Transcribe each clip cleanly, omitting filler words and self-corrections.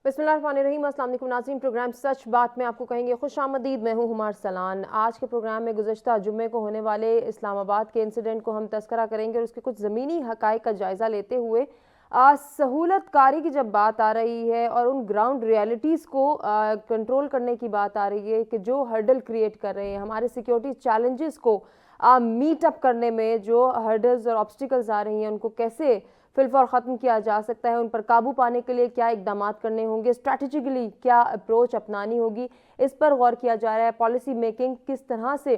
बिस्मिल्लाहिर्रहमानिर्रहीम। अस्सलाम वालेकुम नाज़रीन, प्रोग्राम सच बात में आपको कहेंगे खुशामदीद। मैं हूँ हुमार सलान। आज के प्रोग्राम में गुज़श्ता जुम्मे को होने वाले इस्लामाबाद के इंसिडेंट को हम तस्करा करेंगे और उसके कुछ ज़मीनी हक़ाइक़ का जायज़ा लेते हुए सहूलत कारी की जब बात आ रही है और उन ग्राउंड रियलिटीज़ को कंट्रोल करने की बात आ रही है कि जो हर्डल क्रिएट कर रहे हैं हमारे सिक्योरिटी चैलेंजेस को मीट अप करने में, जो हर्डल्स और ऑब्स्टिकल्स आ रही हैं उनको कैसे फिलफौर ख़त्म किया जा सकता है, उन पर काबू पाने के लिए क्या इकदाम करने होंगे, स्ट्रैटेजिकली क्या अप्रोच अपनानी होगी, इस पर गौर किया जा रहा है। पॉलिसी मेकिंग किस तरह से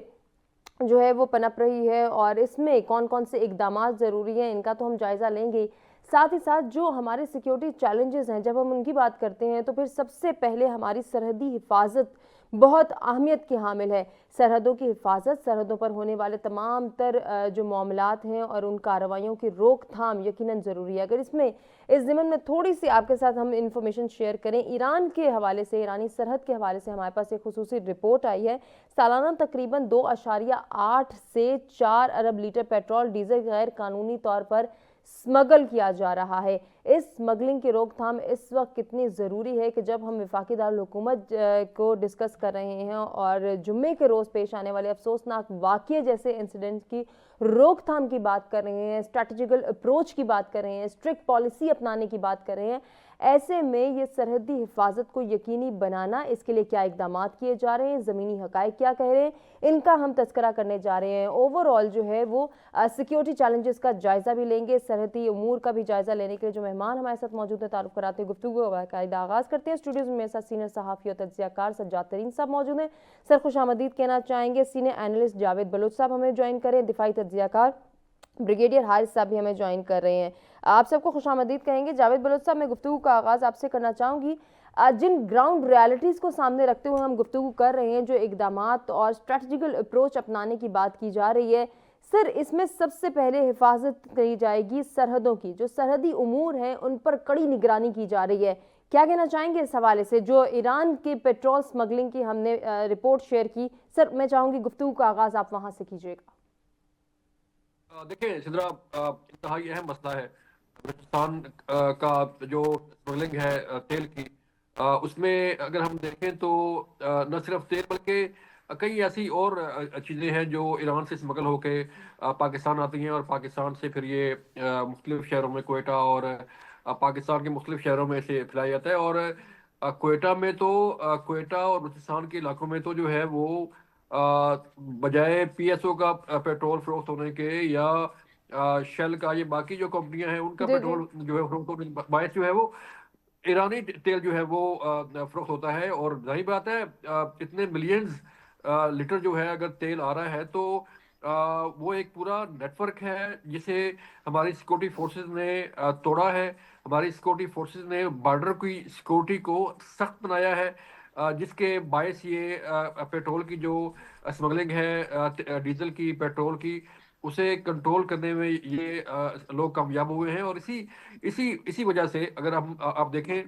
जो है वो पनप रही है और इसमें कौन कौन से इकदाम ज़रूरी हैं, इनका तो हम जायज़ा लेंगे। साथ ही साथ जो हमारे सिक्योरिटी चैलेंजेस हैं, जब हम उनकी बात करते हैं तो फिर सबसे पहले हमारी सरहदी हिफाजत बहुत अहमियत की हामिल है। सरहदों की हिफाजत, सरहदों पर होने वाले तमाम तर जो मामलात हैं और उन कार्रवाइयों की रोकथाम यकीनन ज़रूरी है। अगर इसमें इस ज़िमन में थोड़ी सी आपके साथ हम इंफॉर्मेशन शेयर करें, ईरान के हवाले से, ईरानी सरहद के हवाले से हमारे पास एक खुसूसी रिपोर्ट आई है। सालाना तकरीबन 2.8 से 4 अरब लीटर पेट्रोल डीजल गैर कानूनी तौर पर स्मगल किया जा रहा है। इस स्मगलिंग की रोकथाम इस वक्त कितनी ज़रूरी है कि जब हम वफाकी दारुल हुकूमत को डिस्कस कर रहे हैं और जुम्मे के रोज़ पेश आने वाले अफसोसनाक वाक़ये जैसे इंसिडेंट की रोकथाम की बात कर रहे हैं, स्ट्रैटेजिकल अप्रोच की बात कर रहे हैं, स्ट्रिक्ट पॉलिसी अपनाने की बात कर रहे हैं, ऐसे में ये सरहदी हिफाजत को यकीनी बनाना, इसके लिए क्या इकदाम किए जा रहे हैं, ज़मीनी हक़ाइक़ क्या कह रहे हैं, इनका हम तस्करा करने जा रहे हैं। ओवरऑल जो है वो सिक्योरिटी चैलेंजेस का जायज़ा भी लेंगे, सरहदी उमूर का भी जायज़ा लेने के लिए जो मेहमान हमारे साथ मौजूद है, तारुफ कराते गुफ्तगू का बाकायदा आगाज़ करते हैं। स्टूडियोज़ में मेरे साथ सीनियर सहाफ़ी और तज्ज़ियाकार सज्जाद तरीन साहब मौजूद हैं। सर खुशामदीद कहना चाहेंगे। सीनियर एनालिस्ट जावेद बलोच साहब हमें ज्वाइन करें। दिफाई तज्ज़ियाकार ब्रिगेडियर हारिस साहब भी हमें ज्वाइन कर रहे हैं। आप सबको खुशामदीद कहेंगे। जावेद बलोच साहब, मैं गुफ्तगू का आगाज़ आपसे करना चाहूँगी। जिन ग्राउंड रियलिटीज़ को सामने रखते हुए हम गुफ्तगू कर रहे हैं, जो इकदामात और स्ट्रैटेजिकल अप्रोच अपनाने की बात की जा रही है, सर इसमें सबसे पहले हिफाजत करी जाएगी सरहदों की। जो सरहदी उमूर हैं उन पर कड़ी निगरानी की जा रही है। क्या कहना चाहेंगे इस हवाले से? जो ईरान के पेट्रोल स्मगलिंग की हमने रिपोर्ट शेयर की, सर मैं चाहूँगी गुफ्तगू का आगाज़ आप वहाँ से कीजिएगा। देखिए सिद्रा, इंतहाई अहम मसला है बलूचिस्तान का जो स्मगलिंग है तेल की। उसमें अगर हम देखें तो न सिर्फ तेल बल्कि कई ऐसी और चीज़ें हैं जो ईरान से स्मगल होके पाकिस्तान आती हैं और पाकिस्तान से फिर ये मुख्तलिफ शहरों में, कोयटा और पाकिस्तान के मुख्तलिफ शहरों में इसे फैलाया जाता है। और कोयटा में तो कोयटा और बलूचिस्तान के इलाकों में तो जो है वो बजाय पीएसओ का पेट्रोल फरोख्त होने के या शेल का, ये बाकी जो कंपनियां हैं उनका जी जी। पेट्रोल जो है फरोख्त होने के बायस जो है वो ईरानी तेल जो है वो फरोख्त होता है। और जाहिर बात है, इतने मिलियंस लीटर जो है अगर तेल आ रहा है तो वो एक पूरा नेटवर्क है जिसे हमारी सिक्योरिटी फोर्सेस ने तोड़ा है। हमारी सिक्योरिटी फोर्सेस ने बॉर्डर की सिक्योरिटी को सख्त बनाया है, जिसके बायस ये पेट्रोल की जो स्मगलिंग है, डीजल की, पेट्रोल की, उसे कंट्रोल करने में ये लोग कामयाब हुए हैं। और इसी इसी इसी वजह से अगर हम आप देखें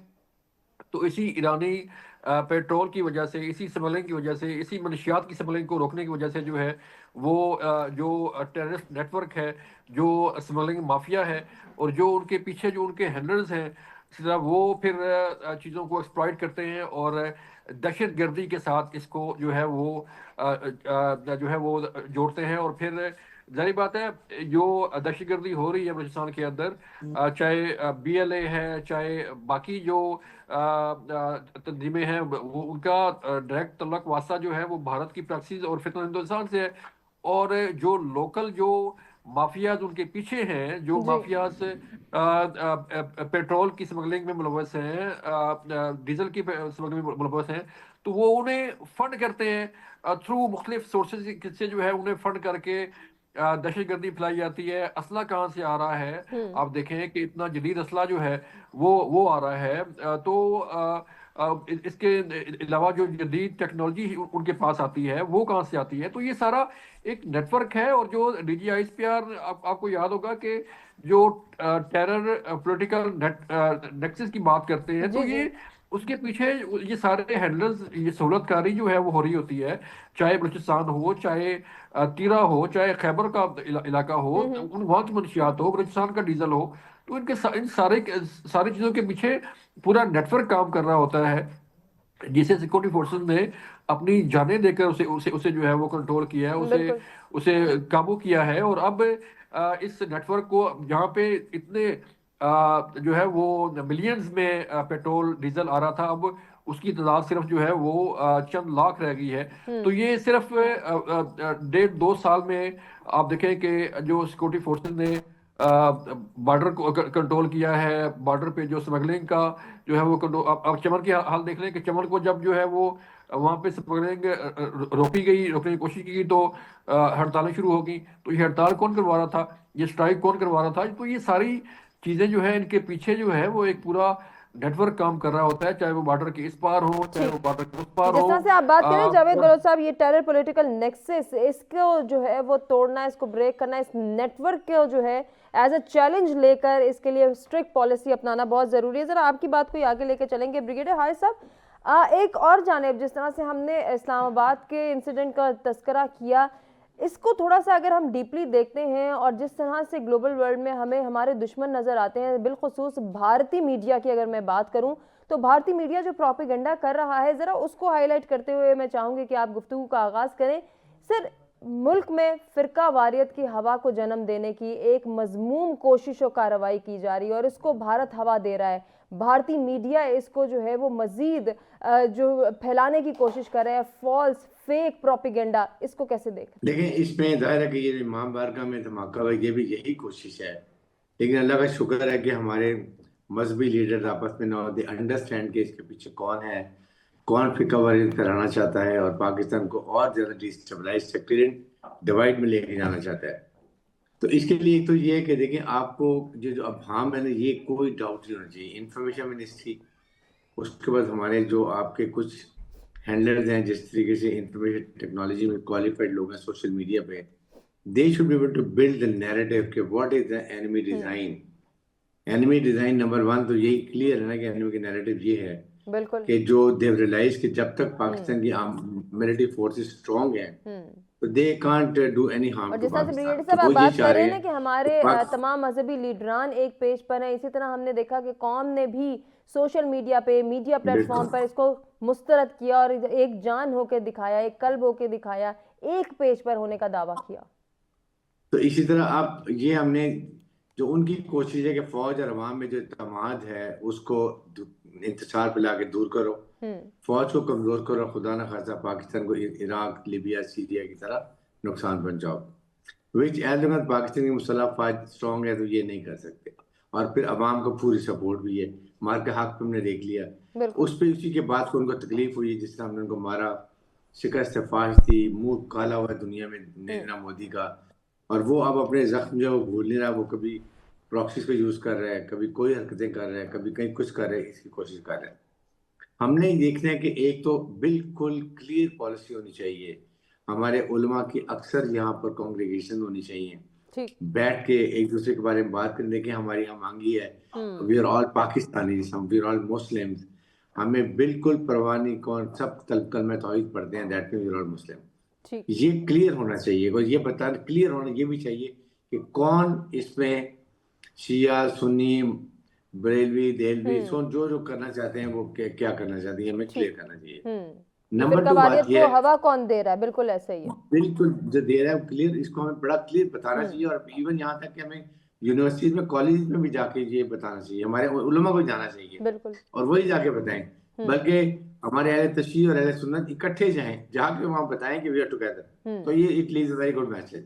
तो इसी ईरानी पेट्रोल की वजह से, इसी स्मगलिंग की वजह से, इसी मनशियात की स्मगलिंग को रोकने की वजह से जो है वो जो टेररिस्ट नेटवर्क है, जो स्मगलिंग माफिया है और जो उनके पीछे जो उनके हैंडलर्स हैं, इसी तरह वो फिर चीज़ों को एक्सप्लॉइट करते हैं और दहशत गर्दी के साथ इसको जो है वो जो है वो जोड़ते हैं। और फिर जाहिर बात है, जो दहशतगर्दी हो रही है बलूचिस्तान के अंदर, चाहे बीएलए है, चाहे बाकी जो तंजीमें हैं, वो उनका डायरेक्ट तल्लक वास्ता जो है वो भारत की प्रैक्टिस और फितरत हिंदुस्तान से है। और जो लोकल जो माफियाज उनके पीछे हैं, जो जी माफियाज पेट्रोल की स्मगलिंग में मुलव्वस हैं, डीजल की स्मगलिंग में मुलव्वस हैं, तो वो उन्हें फंड करते हैं थ्रू मुख्तलिफ सोर्सेज से जो है उन्हें फंड करके दहशतगर्दी फैलाई जाती है। असला कहाँ से आ रहा है? हम्म। आप देखें कि इतना जदीद असला जो है वो आ रहा है। तो इसके अलावा जो जदीद टेक्नोलॉजी उनके पास आती है वो कहाँ से आती है? तो ये सारा एक नेटवर्क है। और जो DGISPR, आपको याद होगा कि जो टेरर पॉलिटिकल नेक्सस की बात करते हैं, तो जी जी। ये उसके पीछे ये सारे हैंडलर्स, ये सहूलतकारी जो है वो हो रही होती है। चाहे बलूचिस्तान हो, चाहे तीरा हो, चाहे खैबर का इलाका हो, हम्म। उन वहाँ की मंशियात हो, बलूचिस्तान का डीजल हो, तो इन सारी चीज़ों के पीछे पूरा नेटवर्क काम कर रहा होता है, जिसे सिक्योरिटी फोर्सेस ने अपनी जानें देकर उसे उसे उसे जो है वो कंट्रोल किया है, उसे बिल्कुल। उसे काबू किया है। और अब इस नेटवर्क को जहाँ पे इतने जो है वो मिलियंस में पेट्रोल डीजल आ रहा था, अब उसकी तादाद सिर्फ जो है वो चंद लाख रह गई है। तो हम्म। ये सिर्फ 1.5-2 साल में आप देखें कि जो सिक्योरिटी फोर्सेस ने बॉर्डर को कंट्रोल किया है, बॉर्डर पे जो स्मगलिंग का जो है वो कंट्रोल। अब चमन की हाल देख लें कि चमन को जब जो है वो वहाँ पे स्मगलिंग रोकने की कोशिश की, तो हड़तालें शुरू हो गई। तो ये हड़ताल कौन करवा रहा था, ये स्ट्राइक कौन करवा रहा था? तो ये सारी चीजें जो है, इनके पीछे जो है वो एक पूरा नेटवर्क काम कर रहा होता है, चाहे वो बॉर्डर के इस पार हो, चाहे वो ठीक। बॉर्डर के उस पार जिस हो। तरह से आप बात करें जावेद और बलोच साहब, ये टेरर पॉलिटिकल नेक्सस, इसको जो है वो तोड़ना, इसको ब्रेक करना, इस नेटवर्क को जो है एज अ चैलेंज लेकर इसके लिए स्ट्रिक्ट पॉलिसी अपनाना बहुत ज़रूरी है। ज़रा आपकी बात को ही आगे लेकर चलेंगे ब्रिगेडियर हारिस साहब। एक और जानिब, जिस तरह से हमने इस्लामाबाद के इंसिडेंट का तस्करा किया, इसको थोड़ा सा अगर हम डीपली देखते हैं और जिस तरह से ग्लोबल वर्ल्ड में हमें हमारे दुश्मन नज़र आते हैं, बिलखुसूस भारतीय मीडिया की अगर मैं बात करूं, तो भारतीय मीडिया जो प्रोपेगेंडा कर रहा है, ज़रा उसको हाईलाइट करते हुए मैं चाहूँगी कि आप गुफ्तगू का आगाज़ करें। सर, मुल्क में फ़िरका वारियत की हवा को जन्म देने की एक मजमूम कोशिश और कार्रवाई की जा रही है और इसको भारत हवा दे रहा है। भारतीय मीडिया इसको जो है वो मज़ीद जो फैलाने की कोशिश कर रहे हैं, फॉल्स फेक प्रोपेगेंडा, इसको कैसे देख रहे देखें, इसमें ज़ाहिर है कि ये इमाम बारगाह में धमाका हुआ, ये भी यही कोशिश है। लेकिन अल्लाह का शुक्र है कि हमारे मजहबी लीडर आपस में ना दे अंडरस्टैंड कि इसके पीछे कौन है, कौन फिर कवरेज कराना चाहता है और पाकिस्तान को और ज़्यादा डिस्टेबलाइज, सेक्टरियन डिवाइड में लेके जाना चाहता है। तो इसके लिए एक तो ये है कि देखिए, आपको जो अफहाम है ना, ये कोई डाउट नहीं होना चाहिए। इंफॉर्मेशन मिनिस्ट्री, उसके बाद हमारे जो आपके कुछ हैंडलर्स हैं, जिस तरीके से इंफॉर्मेशन टेक्नोलॉजी में क्वालिफाइड लोग हैं सोशल मीडिया पे, they should be able to build the narrative कि what is the enemy design. Enemy design number 1 तो यही क्लियर है ना कि एनिमी का नैरेटिव ये है बिल्कुल। कि जो देव रियलाइज कि जब तक पाकिस्तान की मिलिट्री फोर्सेस स्ट्रांग हैं तो they can't do any harm और टू जिस तरह से पाकिस्तान। ब्रिगेडियर तो साहब वो आप ये बात चाह कर रहे रहे हैं ना हैं कि हमारे कि तमाम मजहबी लीडरान एक पेज पर हैं, इसी तरह हमने देखा कि कौम ने भी सोशल मीडिया पे, मीडिया प्लेटफॉर्म पर इसको मुस्तरद किया और एक जान होके दिखाया, एक कल्ब होके दिखाया, एक पेज पर होने का दावा किया। तो इसी तरह आप ये हमने जो उनकी कोशिश है कि फौज और अवाम में जो इत्तेमाद है उसको इंतशार पिला के दूर करो, फौज को कमजोर करो, खुदा न खासा पाकिस्तान को इराक, लिबिया, सीरिया की तरह नुकसान पहुंचाओ। विच एज लॉन्ग एज पाकिस्तान की मुसल्लह फौज स्ट्रॉन्ग है तो ये नहीं कर सकते। और फिर अवाम को पूरी सपोर्ट भी है। मार के हक हमने देख लिया, उस पर उसी के बाद को उनको तकलीफ हुई जिस तरह हमने उनको मारा, शिकस्त फाश थी, मुंह काला हुआ दुनिया में नरेंद्र मोदी का। और वो अब अपने जख्म जो है वो भूल नहीं रहा, वो कभी प्रॉक्सीज को यूज कर रहा है, कभी कोई हरकतें कर रहा है, कभी कहीं कुछ कर रहा है, इसकी कोशिश कर रहा है। हमने देखना है कि एक तो बिल्कुल क्लियर पॉलिसी होनी चाहिए, हमारे उलमा की अक्सर यहाँ पर कांग्रेगेशन होनी चाहिए, ठीक। बैठ के एक दूसरे के बारे में बात करने की हमारी यहाँ मांगी है। We are all Pakistani, we are all Muslims, हमें बिल्कुल परवाह नहीं कौन सब कलमा तौहीद पढ़ते हैं, that means we are all Muslim. ठीक। ये क्लियर होना चाहिए और ये बताना क्लियर होना ये भी चाहिए कि कौन इसमें शिया, सुन्नी, बरेलवी, देलवी, जो जो करना चाहते हैं वो क्या करना चाहते हैं, हमें क्लियर करना चाहिए। नंबर 2 बात को यह है, हवा कौन दे रहा है, बिल्कुल ऐसा ही है। बिल्कुल जो दे रहा है क्लियर, इसको हमें बड़ा क्लियर बताना चाहिए। और इवन यहाँ तक कि हमें यूनिवर्सिटीज में, कॉलेज में भी जाके ये बताना चाहिए, हमारे उलमा को जाना चाहिए बिल्कुल। और वही जाके बताएं। बल्कि हमारे अहले तशरीह और अहले सुन्नत इकट्ठे जाएं, जाके वहां बताएं कि वी आर टुगेदर। तो ये it leaves a very good message.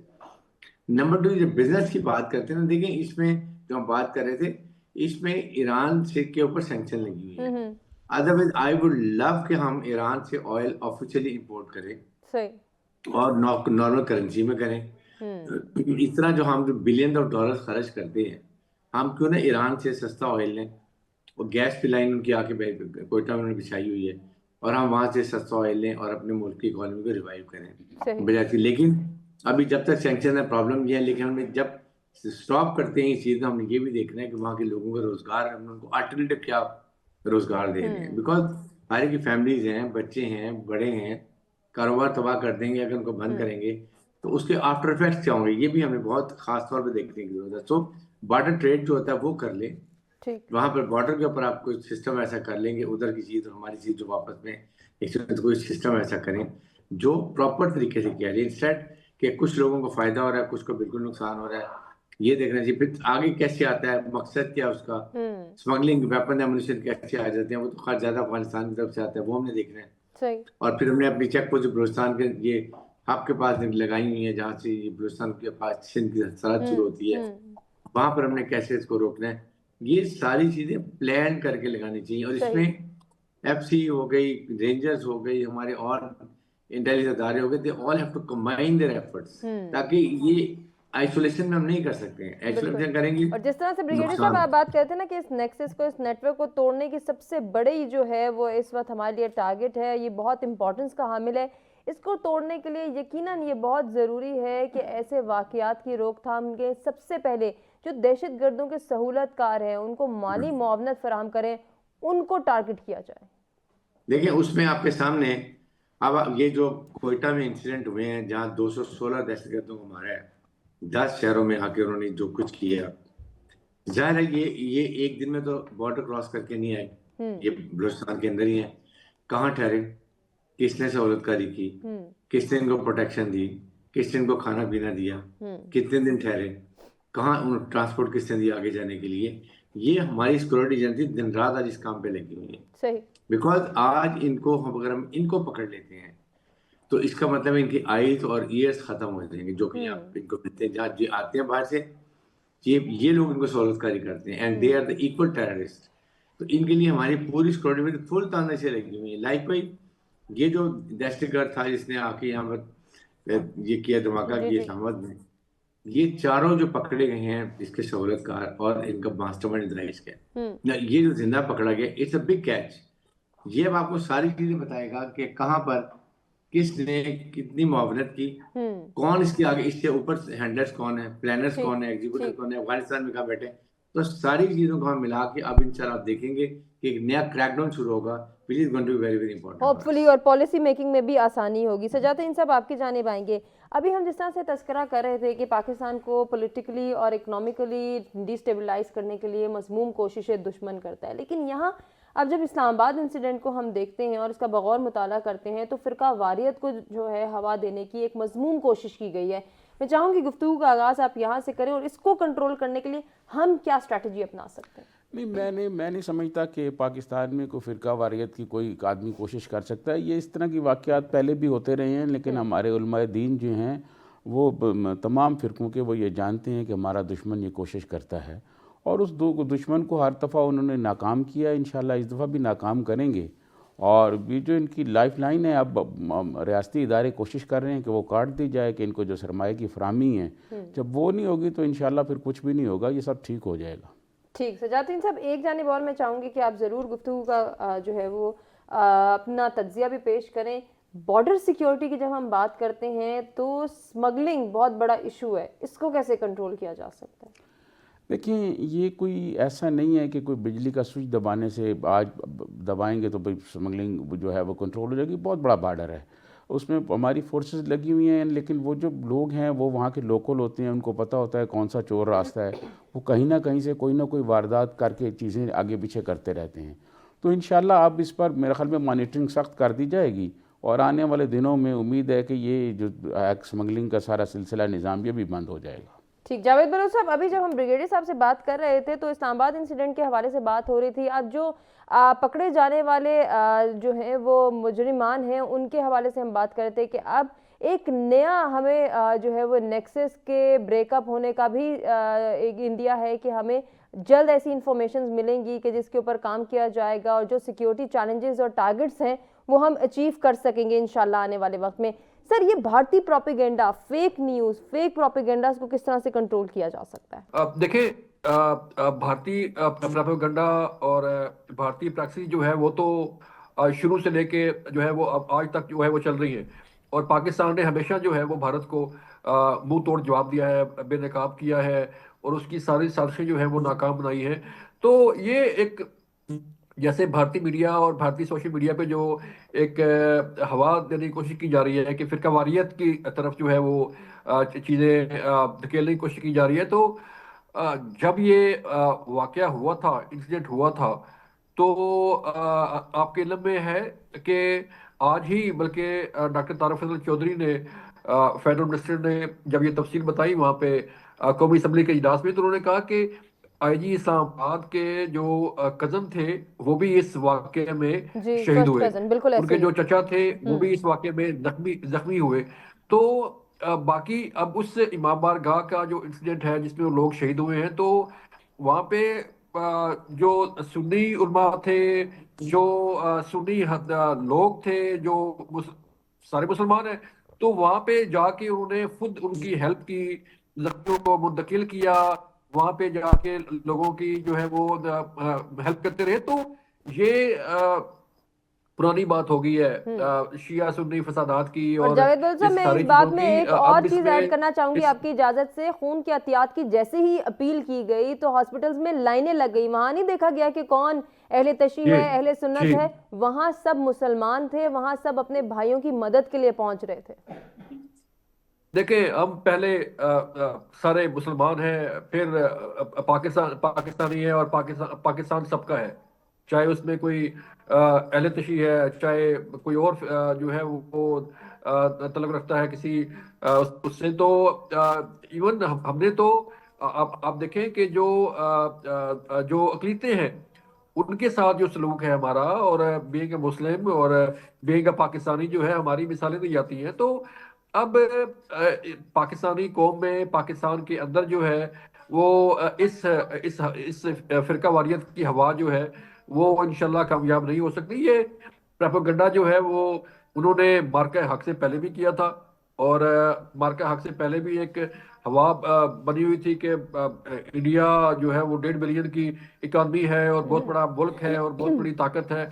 Number 2, जो बिजनेस की बात करते हैं ना, देखिए इसमें जो हम बात कर रहे थे, इसमें ईरान से के ऊपर सैंक्शन लगी हुई है। अदरवाइज आई वुड लव कि हम ईरान से ऑयल ऑफिशियली इंपोर्ट करें, सही, और नॉर्मल करेंसी में करें। इस तरह जो हम जो बिलियन ऑफ डॉलर खर्च करते हैं, हम क्यों ना ईरान से सस्ता ऑयल लें, और गैस की लाइन उनकी आके कोयटा में बिछाई हुई है, और हम वहां से सस्ता ऑयल लें और अपने मुल्क की इकोनॉमी को रिवाइव करें बजाय। लेकिन अभी जब तक सैंक्शन है, प्रॉब्लम ये है। लेकिन हमने जब स्टॉप करते हैं इस चीज़ को, हमने ये भी देखना है कि वहाँ के लोगों का रोजगार, हमने उनको अल्टरनेटिव क्या रोजगार दे रहे हैं, बिकॉज सारी की फैमिलीज हैं, बच्चे हैं, बड़े हैं, कारोबार तबाह कर देंगे अगर उनको बंद करेंगे, तो उसके आफ्टर इफेक्ट्स क्या होंगे, ये भी हमें बहुत खास तौर पे देखने की जरूरत है। सो बॉर्डर ट्रेड जो होता है वो कर ले, ठीक। वहां पर बॉर्डर के ऊपर आप कोई सिस्टम ऐसा कर लेंगे, उधर की चीज और हमारी चीज जो वापस में एक कोई सिस्टम ऐसा करें जो प्रॉपर तरीके से किया जाए, इंस्टेड कि कुछ लोगों को फायदा हो रहा है, कुछ को बिल्कुल नुकसान हो रहा है, ये देखना चाहिए। फिर आगे कैसे आता है, मकसद क्या है उसका, स्मगलिंग वेपन एमुनिशन कैसे आ जाते हैं, वो तो खैर ज्यादा अफगानिस्तान की तरफ से आता है, वो हमने देखना है। सही। और फिर हमने अपनी चेक पोस्ट बलूचिस्तान के ये हब के पास लगाई हुई है, जहाँ से ये बलूचिस्तान के पास सिंध की सरहद शुरू होती है, वहां पर हमने कैसे इसको रोकना है, ये सारी चीजें प्लान करके लगानी चाहिए। और इसमें एफसी हो गई, रेंजर्स हो गई, हमारे और इंटेलिजेंस अदारे हो गए, they all have to combine their efforts, ताकि ये आइसोलेशन में हम नहीं कर सकते हैं, आइसोलेशन करेंगे। और जिस तरह से ब्रिगेडियर साहब आप बात करते हैं ना कि इस नेक्सस को, इस नेटवर्क को तोड़ने की सबसे बड़ी जो है वो इस वक्त हमारे लिए टारगेट है, ये बहुत इंपॉर्टेंस का हामिल है। इसको तोड़ने के लिए यकीनन ये बहुत ज़रूरी है कि ऐसे वाक़यात की रोकथाम के सबसे पहले जो दहशतगर्दों के सहूलतकार हैं उनको माली मुआवनत फराहम करें, उनको टारगेट किया जाए। देखिए उसमें आपके सामने अब ये जो कोयटा में इंसिडेंट हुए हैं, जहाँ 216 दहशतगर्दों को मारा है, 10 शहरों में आके उन्होंने जो कुछ किया, जाहिर है ये एक दिन में तो बॉर्डर क्रॉस करके नहीं आए, ये बलूचिस्तान के अंदर ही है। कहाँ ठहरे, किसने सहूलतकारी की, किसने इनको प्रोटेक्शन दी, किसने इनको खाना पीना दिया, कितने दिन ठहरे, कहाँ ट्रांसपोर्ट किसने दिया आगे जाने के लिए, ये हमारी सिक्योरिटी एजेंसी दिन रात आज इस काम पे लगी हुई है। सही। बिकॉज आज इनको अगर हम इनको पकड़ लेते हैं तो इसका मतलब इनकी आईज और ईयर्स खत्म हो जाएंगे, जो कि आप इनको मिलते हैं, जहाँ जो आते हैं बाहर से, ये लोग इनको सहूलतकारी करते हैं, and they are the equal terrorist. तो इनके लिए हमारी पूरी सिक्योरिटी में फुल ताना से लगी हुई है। लाइक वाइज ये जो दहशतगर्द था जिसने आके यहाँ पर ये किया, धमाका किया शामद में, ये चारों जो पकड़े गए हैं इसके सहूलतकार और इनका मास्टरमाइंड रईस का, ये जो जिंदा पकड़ा गया, इट्स अ बिग कैच। ये अब आपको सारी चीजें बताएगा कि कहाँ पर किसने कितनी मुआवनत की, कौन इसके आगे, इससे ऊपर हैंडलर्स कौन है, प्लानर्स कौन है, एग्जीक्यूटिव कौन है, अफगानिस्तान में कहाँ बैठे। तो सारी चीजों को हम मिला के अब इंशाल्लाह आप देखेंगे कि एक नया क्रैकडाउन शुरू होगा, which is going to be very very important hopefully, और पॉलिसी मेकिंग में भी आसानी होगी। सजाते इन सब आपकी जानिब आएंगे। अभी हम जिस तरह से तस्करा कर रहे थे कि पाकिस्तान को पॉलिटिकली और इकोनॉमिकली डिस्टेबलाइज करने के लिए मज़मूम कोशिशें दुश्मन करता है, लेकिन यहाँ अब जब इस्लामाबाद इंसिडेंट को हम देखते हैं और इसका बगौर मुताला करते हैं तो फ़िरका वारियत को जो है हवा देने की एक मज़मूम कोशिश की गई है। मैं चाहूँगी गुफ्तगू का आगाज़ आप यहाँ से करें, और इसको कंट्रोल करने के लिए हम क्या स्ट्रैटेजी अपना सकते हैं? नहीं, मैं नहीं समझता कि पाकिस्तान में कोई फ़िरका वारियत की कोई आदमी कोशिश कर सकता है। ये इस तरह की वाक़यात पहले भी होते रहे हैं, लेकिन हमारे उलमाए दीन जो हैं वो तमाम फ़िरकों के वो ये जानते हैं कि हमारा दुश्मन ये कोशिश करता है, और उस दुश्मन को हर दफ़ा उन्होंने नाकाम किया, इंशाल्लाह इस दफ़ा भी नाकाम करेंगे। और ये जो इनकी लाइफ लाइन है, अब रियासती इदारे कोशिश कर रहे हैं कि वो काट दी जाए, कि इनको जो सरमाए की फराहमी है, जब वो नहीं होगी तो इंशाल्लाह फिर कुछ भी नहीं होगा, ये सब ठीक हो जाएगा। ठीक। सजातीन साहब, एक जानिब और मैं चाहूँगी कि आप ज़रूर गुफ्तगू का जो है वो अपना तज्जिया भी पेश करें। बॉर्डर सिक्योरिटी की जब हम बात करते हैं तो स्मगलिंग बहुत बड़ा इशू है, इसको कैसे कंट्रोल किया जा सकता है? देखिए, ये कोई ऐसा नहीं है कि कोई बिजली का स्विच दबाने से आज दबाएंगे तो भाई स्मगलिंग जो है वो कंट्रोल हो जाएगी। बहुत बड़ा बॉर्डर है, उसमें हमारी फोर्सेस लगी हुई हैं, लेकिन वो जो लोग हैं वो वहाँ के लोकल होते हैं, उनको पता होता है कौन सा चोर रास्ता है, वो कहीं ना कहीं से कोई ना कोई वारदात करके चीज़ें आगे पीछे करते रहते हैं। तो इंशाल्लाह अब इस पर मेरे ख्याल में मॉनिटरिंग सख्त कर दी जाएगी, और आने वाले दिनों में उम्मीद है कि ये जो स्मगलिंग का सारा सिलसिला निज़ाम ये भी बंद हो जाएगा। ठीक। जावेद बलोच साहब, अभी जब हम ब्रिगेडियर साहब से बात कर रहे थे तो इस्लामाबाद इंसिडेंट के हवाले से बात हो रही थी। अब जो पकड़े जाने वाले जो हैं वो मुजरिमान हैं, उनके हवाले से हम बात कर रहे थे कि अब एक नया हमें जो है वो नेक्सस के ब्रेकअप होने का भी एक इंडिया है कि हमें जल्द ऐसी इंफॉर्मेशंस मिलेंगी कि जिसके ऊपर काम किया जाएगा, और जो सिक्योरिटी चैलेंजेस और टारगेट्स हैं वो हम अचीव कर सकेंगे इंशाल्लाह आने वाले वक्त में। सर, ये भारतीय propaganda, fake news, fake propaganda को किस तरह से कंट्रोल किया जा सकता है? देखिए, भारतीय प्रोपेगेंडा और भारतीय प्रैक्टिस जो है वो तो शुरू से लेके जो है वो अब आज तक जो है वो चल रही है, और पाकिस्तान ने हमेशा जो है वो भारत को मुंह तोड़ जवाब दिया है, बेनकाब किया है, और उसकी सारी साजिशें जो है वो नाकाम बनाई है। तो ये एक जैसे भारतीय मीडिया और भारतीय सोशल मीडिया पे जो एक हवा देने की कोशिश की जा रही है कि फिरकावारियत की तरफ जो है वो चीज़ें धकेलने की कोशिश की जा रही है। तो जब ये वाकया हुआ था, इंसिडेंट हुआ था, तो आपके इल्म में है कि आज ही बल्कि डॉक्टर तारक फजल चौधरी ने फेडरल मिनिस्टर ने जब ये तफसील बताई वहाँ पे कौमी असम्बली के इजलास में, तो उन्होंने कहा कि आईजी इस्लामाबाद के जो कजन थे वो भी इस वाकये में जी, शहीद फर्स्ट हुए। कजन, बिल्कुल ऐसे उनके ही। जो चचा थे वो भी इस वाकये में जख्मी जख्मी हुए। तो बाकी अब उस इमाम बारगाह का जो इंसिडेंट है जिसमें वो लोग शहीद हुए हैं, तो वहाँ पे जो सुन्नी उलमा थे, जो सुन्नी लोग थे, जो सारे मुसलमान हैं, तो वहाँ पे जाके उन्होंने खुद उनकी हेल्प की, जख्मियों को मुंतकिल किया, वहाँ पे जाके लोगों की जो है वो हेल्प करते रहे। तो ये पुरानी बात हो गई है शिया सुन्नी फसादात की और और जावेद बल साहब, इस मैं इस सारी बात चीजों में की। एक और अब चीज ऐड इसमें करना चाहूंगी इस आपकी इजाजत से। खून की एहतियात की जैसे ही अपील की गई तो हॉस्पिटल्स में लाइनें लग गई। वहां नहीं देखा गया कि कौन अहले तशी जी है, अहले सुन्नत जी है। वहां सब मुसलमान थे, वहां सब अपने भाइयों की मदद के लिए पहुंच रहे थे। देखें, हम पहले सारे मुसलमान हैं, फिर पाकिस्तान पाकिस्तानी है, और पाकिस्तान पाकिस्तान सबका है, चाहे उसमें कोई अहले तशी है, चाहे कोई और जो है वो तल्लुक रखता है किसी उससे। तो इवन हमने तो आप देखें कि जो जो अकलीतें हैं उनके साथ जो सलूक है हमारा, और बीइंग मुस्लिम और बीइंग पाकिस्तानी जो है, हमारी मिसालें दी जाती हैं। तो अब पाकिस्तानी कौम में, पाकिस्तान के अंदर जो है वो इस फिरका वारियत की हवा जो है वो इंशाल्लाह कामयाब नहीं हो सकती। ये प्रोपेगेंडा जो है वो उन्होंने मार्का हक से पहले भी किया था, और मार्का हक से पहले भी एक हवा बनी हुई थी कि इंडिया जो है वो 1.5 बिलियन की इकॉनमी है और बहुत बड़ा मुल्क है और बहुत बड़ी ताकत है।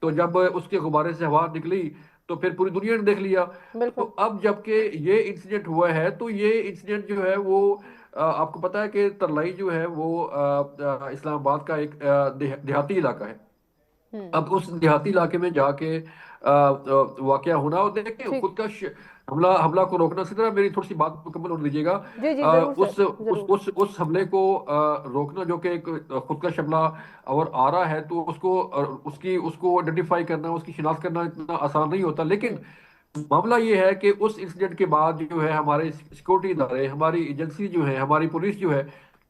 तो जब उसके गुब्बारे से हवा निकली तो फिर पूरी दुनिया ने देख लिया। तो बिल्कुल। अब जबकि ये इंसिडेंट हुआ है, तो ये इंसिडेंट जो है वो आपको पता है कि तरलाई जो है वो इस्लामाबाद का एक देहाती इलाका है। अब उस देहाती इलाके में जाके वाकया होना, और देखें ठीक। खुद का हमला हमला को रोकना। इसी तरह मेरी थोड़ी सी बात मुकम्मल होने दीजिएगा। जी जी, जरूर सर, जरूर। उस हमले को रोकना जो कि एक खुद का हमला और आ रहा है, तो उसको उसको आइडेंटिफाई करना, उसकी शिनाख्त करना इतना आसान नहीं होता। लेकिन मामला ये है कि उस इंसिडेंट के बाद जो है हमारे सिक्योरिटी इदारे, हमारी एजेंसी जो है, हमारी पुलिस जो है,